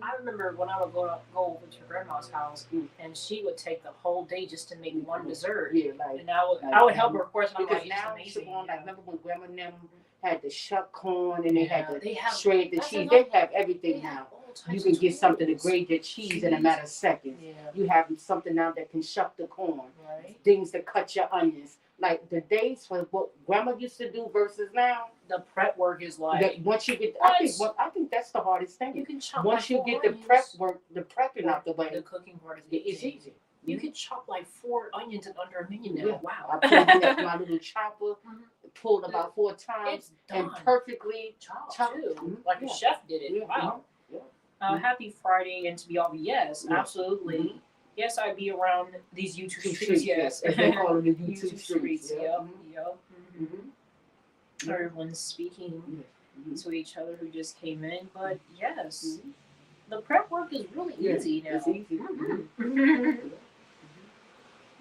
I remember when I would go over to Grandma's house, and she would take the whole day just to make one dessert. Yeah, and I would help her, of course. Because now, like, remember when Grandma and them had the shuck corn and they had to shred the cheese. They have everything now. You can get something to grate your cheese in a matter of seconds. Yeah. You have something now that can shuck the corn. Right. Things that cut your onions. Like the days for what Grandma used to do versus now. The prep work is like once you get. I think that's the hardest thing. You can chop once you get the prep work, the prepping out the way. The cooking part is easy. You can chop like 4 onions in under a minute now. Yeah. Wow. I put it in my little chopper, pulled about 4 times, and perfectly chopped. Like a chef did it. Wow. Happy Friday, and to be all absolutely. Yes, I'd be around these YouTube streets. Yes, they call it the YouTube streets. Yep. Everyone's speaking to each other who just came in, but yes, the prep work is really easy now. It's easy.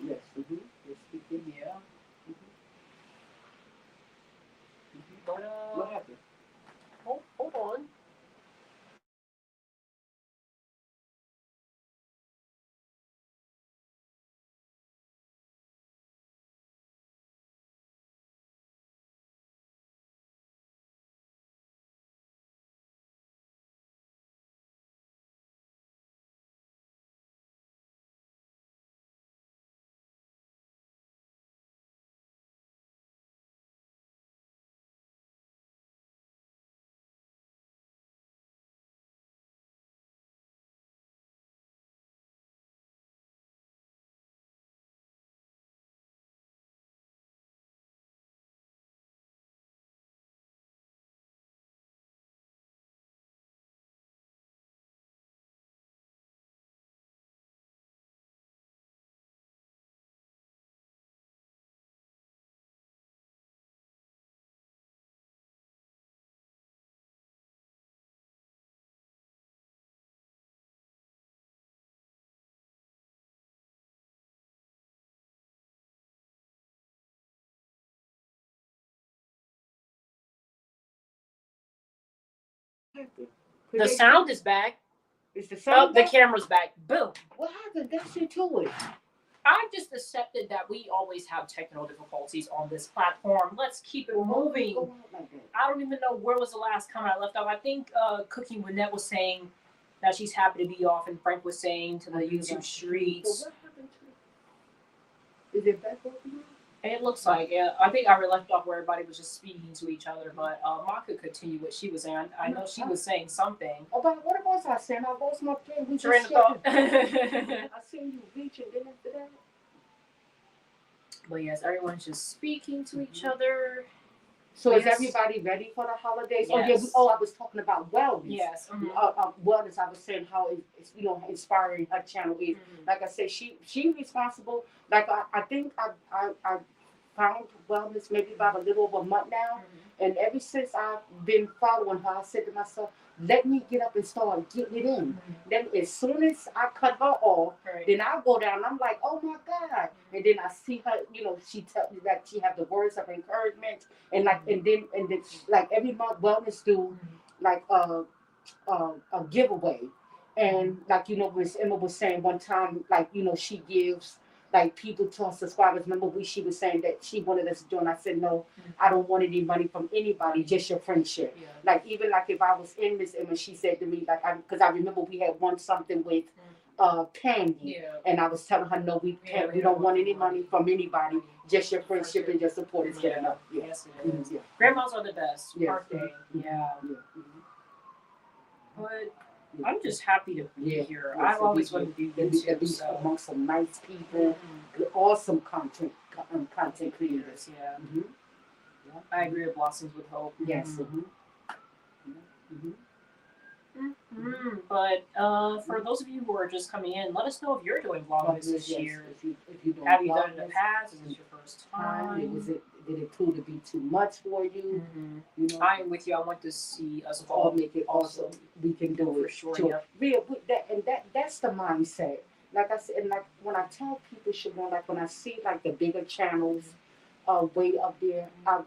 Yes. Yeah. But what happened? Hold on. The sound is back. Is the sound back? The camera's back. Boom. What happened? That's to it. I've just accepted that we always have technical difficulties on this platform. Let's keep it moving. I don't even know where was the last comment I left off. I think Cooking Winnette was saying that she's happy to be off, and Frank was saying to the YouTube streets. What happened to it? Is it back over now? It looks like, I think I left off where everybody was just speaking to each other, but Ma could continue what she was saying. I know she was saying something. About what was I saying? I lost my train of thought. I seen you reaching after that. But yes, everyone's just speaking to each other. So is everybody ready for the holidays? Yes. I was talking about wellness. Yes. Wellness. I was saying how it's inspiring her channel is. Like I said, she responsible. Like I think I found wellness maybe about a little over a month now, and ever since I've been following her, I said to myself, let me get up and start getting it in. Then as soon as I cut her off, then I go down. I'm like, oh my God! And then I see her. She tell me that she have the words of encouragement, and then like every month wellness do like a giveaway, and like Miss Emma was saying one time, like she gives like people to her subscribers. Remember, she was saying that she wanted us to join. I said no, I don't want any money from anybody, just your friendship. Yeah. Like even like if I was in Miss Emma, she said to me like because I remember we had won something with Candy, and I was telling her no, we can't. We don't want any money from anybody, just your friendship and your support is good enough. Yeah. Yes, it is. Yeah. Grandmas are the best. Birthday. Yeah. But I'm just happy to be here. I've always wanted to do YouTube. Amongst some nice people, awesome content creators. Yeah. I agree with Blossoms with Hope. Yes. But for those of you who are just coming in, let us know if you're doing Vlogmas this year. If you have you done it in the past? Is this your first time? Did it prove to be too much for you? I am with you. I want to see us all make it awesome. We can do it for sure. That's the mindset. Like I said, and like when I tell people, Siobhan, like when I see like the bigger channels way up there, I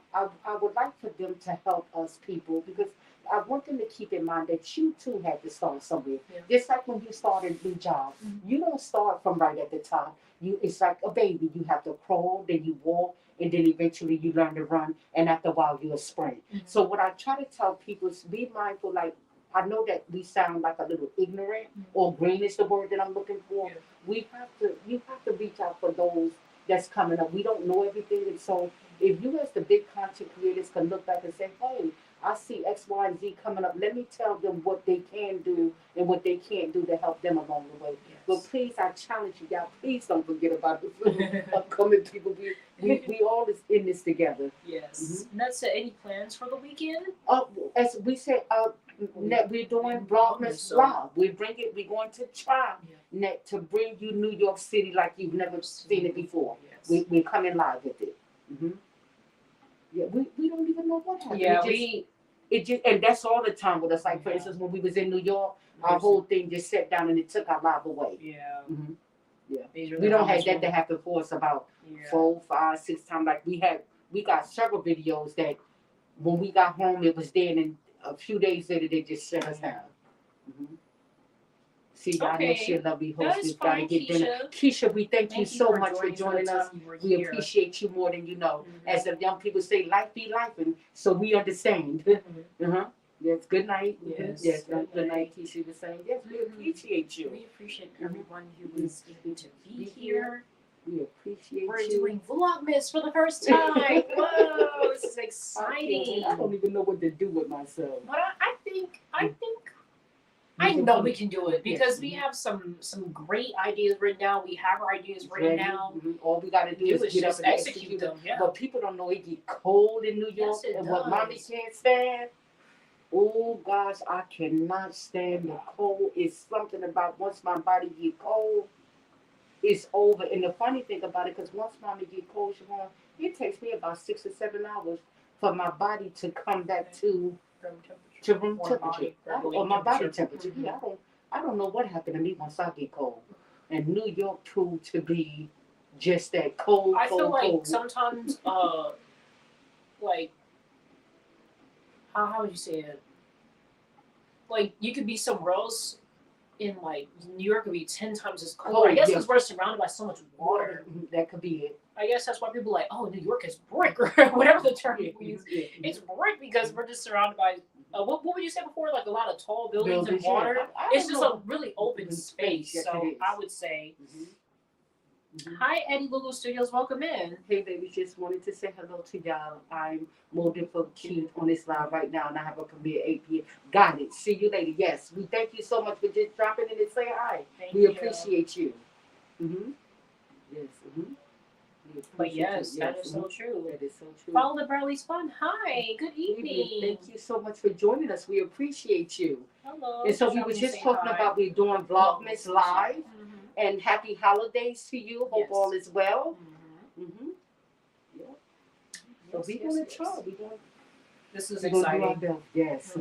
would like for them to help us people, because I want them to keep in mind that you too had to start somewhere. Just like when you start a new job, you don't start from right at the top. It's like a baby. You have to crawl, then you walk, and then eventually you learn to run, and after a while you sprint. So what I try to tell people is be mindful. Like I know that we sound like a little ignorant, or green is the word that I'm looking for. You have to reach out for those that's coming up. We don't know everything, and so if you as the big content creators can look back and say, hey, I see X, Y, and Z coming up. Let me tell them what they can do and what they can't do to help them along the way. But please, I challenge you, y'all, please don't forget about the upcoming people. We all is in this together. Yes. And that's any plans for the weekend? As we said, we're doing Vlogmas live. We're going to try to bring you New York City like you've never seen it before. We're coming live with it. Yeah, we don't even know what happened. Yeah, and that's all the time with us. Like for instance, when we was in New York, our whole thing just sat down and it took our life away. We don't have that to happen for us about 4, 5, 6 times. Like we got several videos that when we got home it was there, and a few days later they just shut us down. See y'all next year, lovely host. We've got to get dinner. Keisha, we thank you so much for joining us. We appreciate you more than you know. As the young people say, life be life, and so we understand. Yes, good night. Yes, good night, Keisha was saying. Yes, we appreciate you. We appreciate everyone who was able to be here. We appreciate you. We're doing Vlogmas for the first time. Whoa, this is exciting. I don't even know what to do with myself. But I think I know we can do it, because we have some great ideas written down. We have our ideas written down. All we got to do is get up and execute them. But people don't know it get cold in New York, and what mommy can't stand. Oh gosh, I cannot stand the cold. It's something about once my body get cold, it's over. And the funny thing about it, because once mommy get cold, Siobhan, it takes me about 6 or 7 hours for my body to come back to room temperature, or my body temperature. I don't know what happened to me once I get cold. And New York proved to be just that cold. I feel like sometimes, like, how would you say it? Like, you could be somewhere else in, like, New York could be 10 times as cold. I guess because we're surrounded by so much water. That could be it. I guess that's why people are like, oh, New York is brick, or whatever the term you use. It's brick because we're just surrounded by, what would you say before? Like a lot of tall buildings and water? It's just a really open space. So I would say, hi, Eddie Lugo Studios. Welcome in. Hey, baby. Just wanted to say hello to y'all. I'm molding for Keith on this live right now, and I have a premiere at 8 p.m. Got it. See you later. Yes. We thank you so much for just dropping in and saying hi. We appreciate you. Yes. But yes, that is so true. That is so true. Follow the Bradley's Fun. Hi, good evening. Thank you so much for joining us. We appreciate you. Hello. And so we were just talking about we're doing Vlogmas live. And happy holidays to you. Hope all is well. Yeah. So we're going to try. This is exciting. Yes.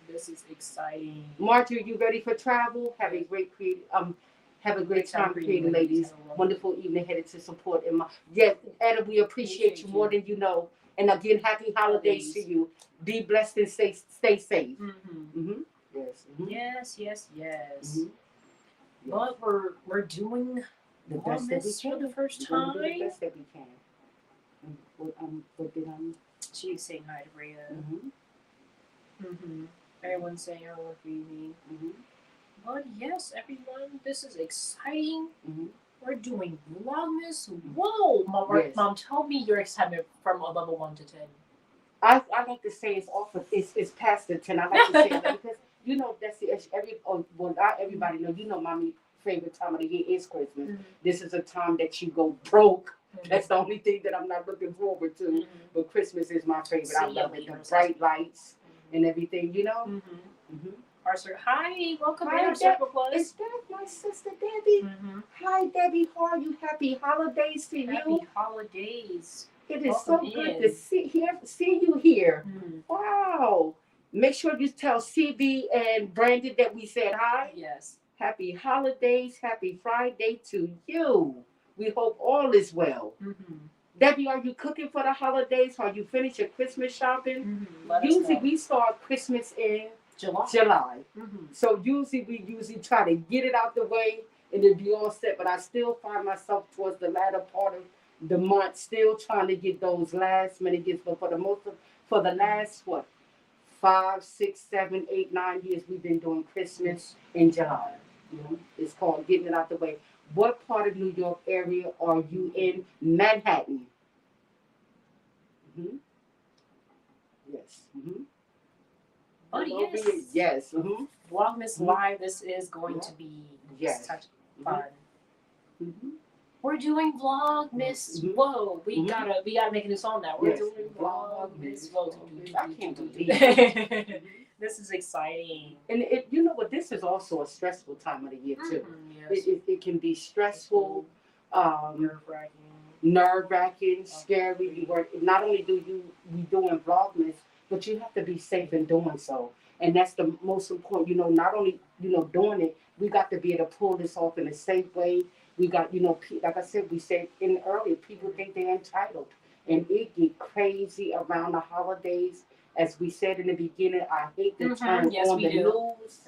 This is exciting. Marjorie, you ready for travel? Have a great time creating, ladies. Wonderful evening headed to support Emma. Yes, Etta, we appreciate you more than you know. And again, happy holidays to you. Be blessed and stay safe. Yes. But we're doing the best that we can for the first time. The best that we can. What did She's saying hi to Rhea. Everyone's saying hello for you. But yes, everyone, this is exciting. We're doing Vlogmas. Whoa, Mom, tell me your excitement from a level 1 to 10. I like to say it's past the 10. I like to say that because you know that's not everybody know. You know, Mommy's favorite time of the year is Christmas. This is a time that you go broke. That's the only thing that I'm not looking forward to. But Christmas is my favorite. I love it. The bright lights and everything. You know. Arthur, hi, welcome to Circle Plus. Is that my sister Debbie? Hi Debbie, how are you? Happy holidays to you. Happy holidays. It is so good to see you here. Wow. Make sure you tell CB and Brandon that we said hi. Yes. Happy holidays. Happy Friday to you. We hope all is well. Debbie, are you cooking for the holidays? Are you finished your Christmas shopping? Usually we start Christmas in July. So we try to get it out the way and then be all set. But I still find myself towards the latter part of the month still trying to get those last minute gifts. But for the last 5, 6, 7, 8, 9 years we've been doing Christmas in July. It's called getting it out the way. What part of New York area are you in? Manhattan. Yes. Oh, yes. Vlogmas Live, this is going to be such fun. We're doing Vlogmas. Whoa, we gotta make a new song now. We're doing Vlogmas. I can't believe it. This is exciting. And you know what? This is also a stressful time of the year too. It can be stressful, nerve-wracking, scary. Not only we doing Vlogmas, but you have to be safe in doing so. And that's the most important, not only, doing it, we got to be able to pull this off in a safe way. We got, like I said, we said earlier, people think they're entitled. And it get crazy around the holidays. As we said in the beginning, I hate to turn on the news.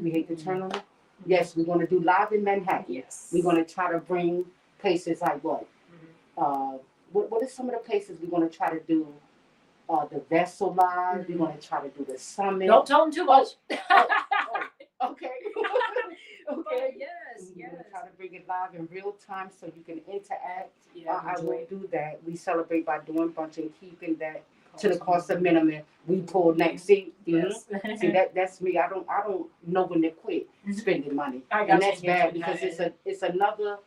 We hate to turn on it. Yes, we're going to do live in Manhattan. Yes. We're going to try to bring places like what? What are some of the places we're going to try to do? The Vessel Live. We're going to try to do the Summit. Don't tell them too much. Okay. Okay. Yes. We're going to try to bring it live in real time so you can interact. Yeah, I will do that. We celebrate by doing a bunch and keeping that to the cost of minimum. We pull next. See, see that's me. I don't know when to quit spending money, and that's bad because it's another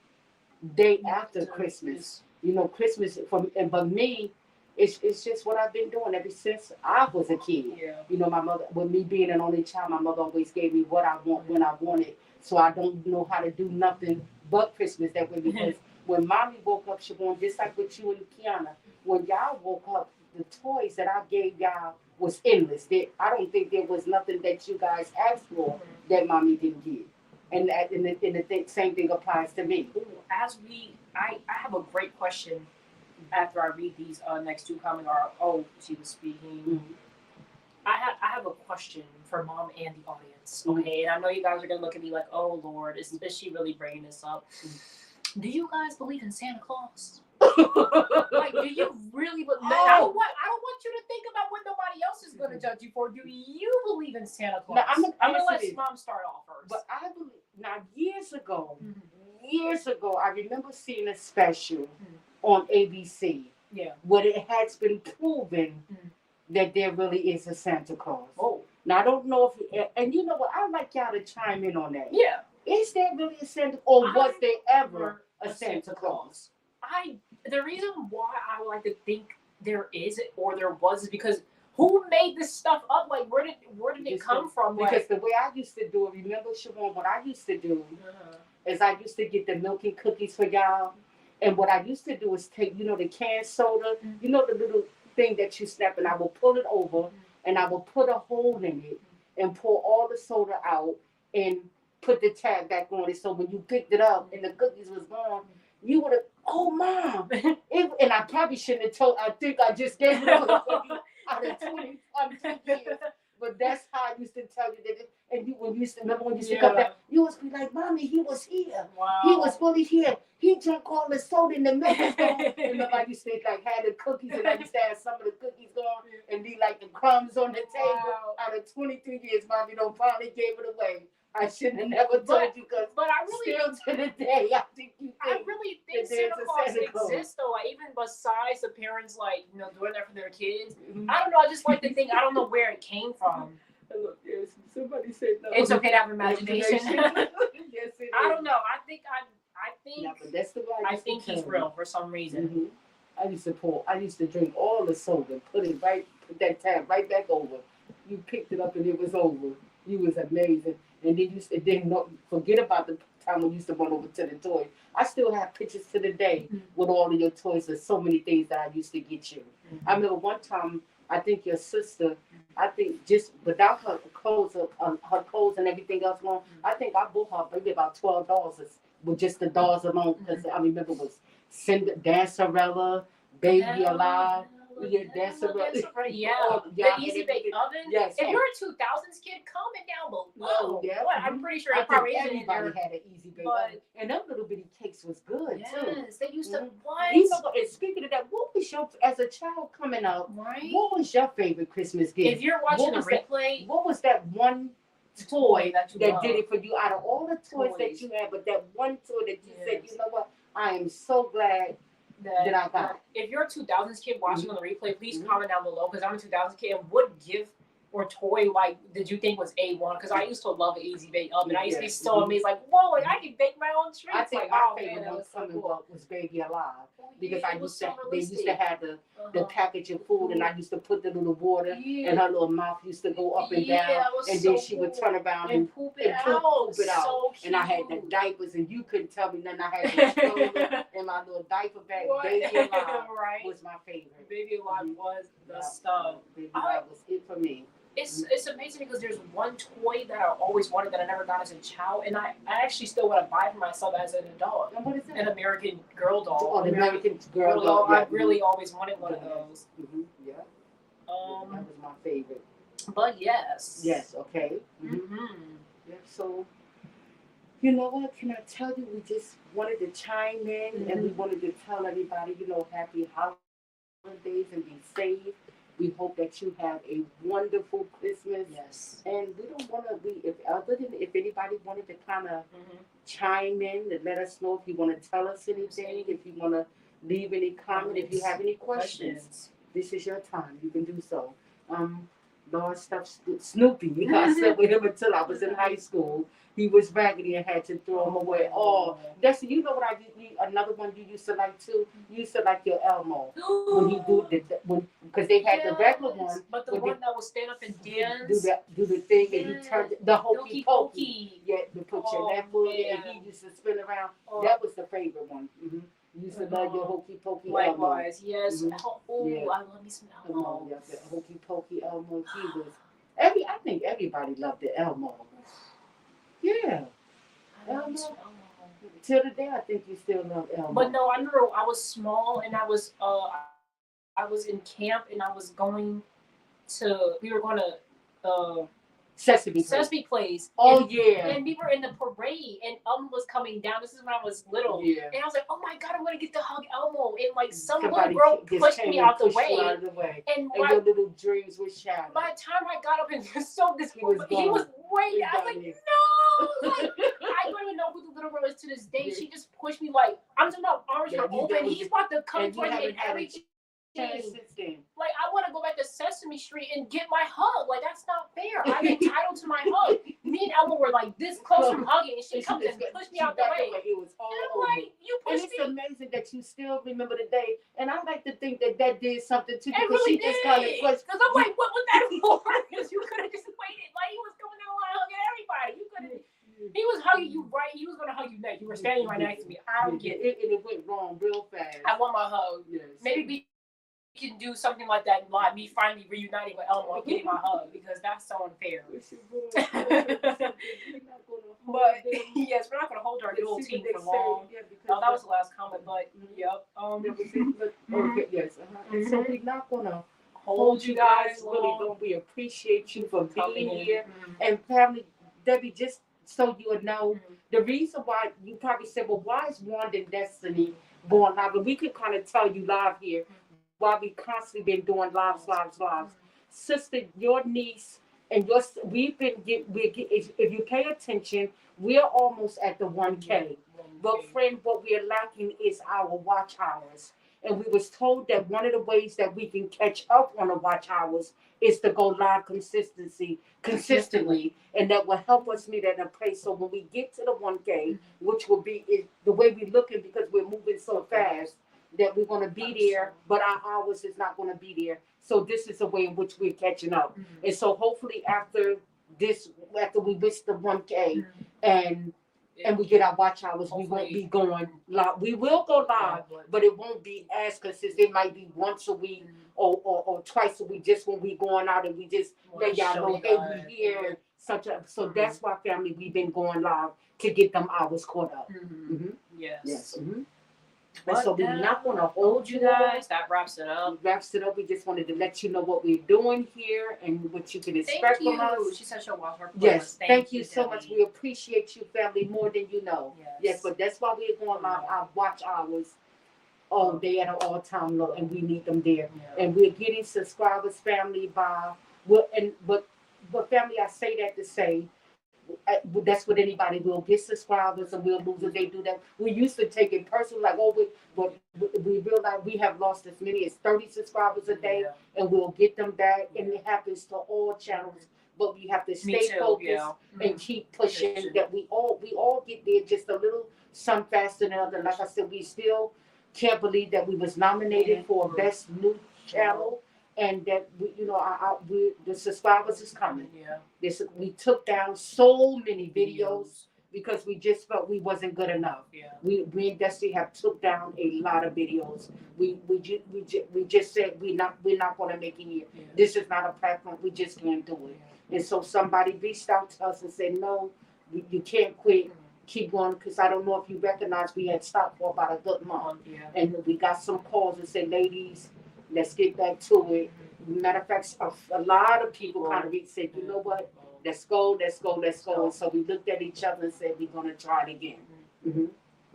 day after Christmas. Christmas but me. It's just what I've been doing ever since I was a kid. Yeah. My mother, with me being an only child, my mother always gave me what I want when I want it. So I don't know how to do nothing but Christmas that way because when Mommy woke up, Siobhan, just like with you and Kiana, when y'all woke up, the toys that I gave y'all was endless. I don't think there was nothing that you guys asked for that Mommy didn't give. And the same thing applies to me. I have a great question. After I read these next two comments, she was speaking. I have a question for Mom and the audience. Okay, and I know you guys are gonna look at me like, "Oh Lord, is she really bringing this up?" Do you guys believe in Santa Claus? Like, do you really? I don't want you to think about what nobody else is gonna judge you for. Do you believe in Santa Claus? Now, I'm gonna let Mom start off first. But I believe now. Years ago, I remember seeing a special on ABC. Yeah. Where it has been proven that there really is a Santa Claus. Oh. Now I don't know if and you know what, I'd like y'all to chime in on that. Yeah. is there really a Santa, or was there ever a Santa Claus? The reason why I would like to think there is or there was is because who made this stuff up? Like, where did it come from? Because the way I used to do it, remember, Siobhan, what I used to do is I used to get the milk and cookies for y'all. And what I used to do is take, the canned soda, the little thing that you snap, and I will pull it over, and I will put a hole in it and pour all the soda out and put the tab back on it. So when you picked it up and the cookies was gone, you would have, oh, Mom. And I probably shouldn't have told, I think I just gave it away out of 20 years. But that's how I used to tell you that. And when you used to come back, you was be like, Mommy, he was here. Wow. He was really here. He drank all the soda in the milk. And remember, I used to had the cookies, and I used to have some of the cookies gone and be like the crumbs on the table. Out of 23 years, Mommy don't finally gave it away. I shouldn't have never told you, because I really still to the day, I really think Santa Claus exists, though. Like, even besides the parents, like, doing that for their kids. I don't know. I just like to think. I don't know where it came from. Look, yes, somebody said no. It's okay to have imagination. Yes, it is. I don't know. I think yeah, but that's the way I think he's real for some reason. I used to drink all the soda, put that tab right back over. You picked it up and it was over. You was amazing. And then forget about the time when you used to run over to the toy. I still have pictures to the day with all of your toys. There's so many things that I used to get you. I remember one time, I think your sister, just without her clothes and everything else on, I think I bought her maybe about $12 with just the dolls alone, because I remember it was Dancerella, Baby Alive. Yeah, Dancerella. Yeah, the Easy Bake Oven. Yes. If you're a 2000s kid, comment down below. Yeah. I'm pretty sure everybody had an Easy Bake Oven. And them little bitty cakes was good too. Yes, they used to. What? And speaking of that, what was as a child coming up? Right. What was your favorite Christmas gift? If you're watching the replay, what was that one toy that did it for you out of all the toys that you had? But that one toy that you said, you know what? I am so glad that I got it. If you're a 2000s kid watching on the replay, please comment down below, because I'm a 2000s kid. And what gift or toy did you think was A1? Because I used to love an Easy Bake Oven. I used to be so amazed, like, whoa, I can bake my own treats. I think my favorite one was Baby Alive, because they used to have the package of food, and I used to put the little water, and her little mouth used to go up and down, and then she would turn around and poop it out. So and I had the diapers, and you couldn't tell me nothing. I had the stroller and my little diaper bag. Baby Alive was my favorite. Baby Alive was the stuff. Baby Alive was it for me. It's amazing, because there's one toy that I always wanted that I never got as a child, and I actually still want to buy for myself as an adult. And what is that? An American Girl doll. Oh, the American Girl doll. I really always wanted one of those. Yeah. That was my favorite. But yes. Yes. Okay. Yeah. So, you know what? Can I tell you? We just wanted to chime in, and we wanted to tell everybody, happy holidays and be safe. We hope that you have a wonderful Christmas. Yes. And we don't want to if anybody wanted to kind of chime in and let us know if you want to tell us anything, if you want to leave any comment, if you have any questions, this is your time. You can do so. Lord, stuff Snoopy. I slept with him until I was in high school. He was raggedy and had to throw him away. Oh, that's what I did. Another one you used to like too. You used to like your Elmo when he do because they had the regular one, but the one that would stand up and dance, do the thing, and he turned the hokey pokey. Yeah, to put your left foot in, and he used to spin around. That was the favorite one. You used to love your hokey pokey. Likewise, yes. I love me some Elmo. Yeah, the hokey pokey Elmo. He was. I think everybody loved the Elmo. Yeah. Elmo. Till the day, I think you still love Elmo. But no, I remember I was small, and I was in camp, and I was going to. We were going to Sesame Place. Oh, yeah. And we were in the parade, and Elmo was coming down. This is when I was little. Yeah. And I was like, oh my God, I'm going to get to hug Elmo. And like some little girl pushed me out the way. And your little dreams were shattered. By the time I got up and saw this, he was waiting. I was like, no. Like, I don't even know who the little girl is to this day. She just pushed me like, I'm talking about arms are open. He's about to come towards me and everything. Since then. Like, I want to go back to Sesame Street and get my hug. Like, that's not fair. I'm entitled to my hug. Me and Elma were like this close from hugging, and she comes and pushed me out the way. It was all and I'm over. like, you pushed me. And it's amazing that you still remember the day. And I like to think that that did something too, because really she just kind of because I'm like, what was that for? Because you could have just waited. Like, he was coming down the line hugging everybody. You could have. He was hugging you right. He was gonna hug you next. You were standing right next to me. I don't get it. And it went wrong real fast. I want my hug. Yes. Maybe we can do something like that live. Me finally reuniting with Elmo and getting my hug, because that's so unfair. But yes, we're not gonna hold our dual team for long. Oh, that was the last comment. But yep. Yes. And so we're not gonna Hold you guys really long. long. We appreciate you for being here. Mm-hmm. And family, Debbie, just so you would know, the reason why you probably said, well, why is Wanda and Destiny going live? And we could kind of tell you live here why we constantly been doing lives. Sister, your niece and your, if you pay attention, we're almost at the 1K. But friend, what we are lacking is our watch hours. And we was told that one of the ways that we can catch up on the watch hours is to go live consistently, and that will help us meet at a place. So when we get to the 1K, which will be the way we're looking, because we're moving so fast, that we're going to be there, but our hours is not going to be there. So this is a way in which we're catching up. And so hopefully after we reach the 1K and we get our watch hours, we won't be going live. We will go live, but it won't be as consistent. It might be once a week or twice a week, just when we going out and we just let y'all know, hey, we here and such a. So that's why, family, we've been going live to get them hours caught up. Yes. And so we're not going to hold you guys. That wraps it up. We just wanted to let you know what we're doing here and what you can expect from us. She said she'll watch her. Yes, thank you so much. We appreciate you, family, more than you know. Yes, but that's why we're going live. Our watch hours all day at an all-time low, and we need them there. And we're getting subscribers, family, but family, I say that to say, that's what anybody will get subscribers and we'll lose if they do that. We used to take it personal, like, but we realize we have lost as many as 30 subscribers a day, and we'll get them back. And it happens to all channels, but we have to stay focused and keep pushing. That we all get there just a little some faster than other. Like I said, we still can't believe that we was nominated for best new channel. And that the subscribers is coming. We took down so many videos because we just felt we wasn't good enough. We and Destiny have took down a lot of videos. We just said we're not going to make it here. This is not a platform. We just can't do it. And so somebody reached out to us and said, no, you can't quit. Keep going, because I don't know if you recognize we had stopped for about a good month, and we got some calls and said, ladies, let's get back to it. Matter of fact, a lot of people kind of said, you know what, let's go. And so we looked at each other and said, we're going to try it again.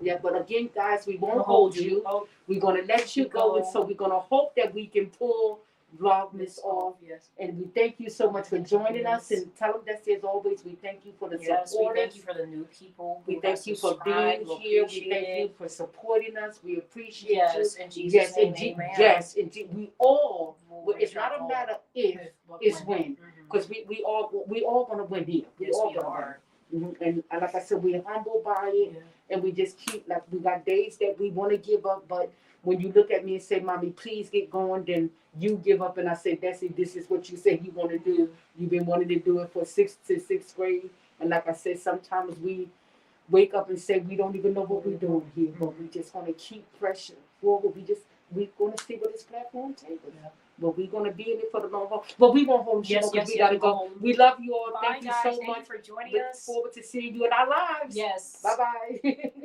Yeah, but again, guys, we won't hold you. We're going to let you go. And so we're going to hope that we can pull Vlogmas off. And we thank you so much for joining us. And tell them that, as always, we thank you for the support. We thank you for the new people. We thank you for being here. We thank you for supporting us. We appreciate you. In Jesus' name, amen. Yes, indeed. We all, it's not a matter if, it's when. Because we all going to win here. We all going to win. And like I said, we're humbled by it. And we just keep, like, we got days that we want to give up, but when you look at me and say, Mommy, please get going, then you give up. And I say, Bessie, this is what you said you want to do. You've been wanting to do it for 6th to 6th grade. And like I said, sometimes we wake up and say, we don't even know what we're doing here, but we just want to keep pressure forward. We're going to see what this platform takes us. But we're going to be in it for the long haul. But we won't hold you because we got to go. We love you all. Thank you so much. For joining us. Look forward to seeing you in our lives. Yes. Bye-bye.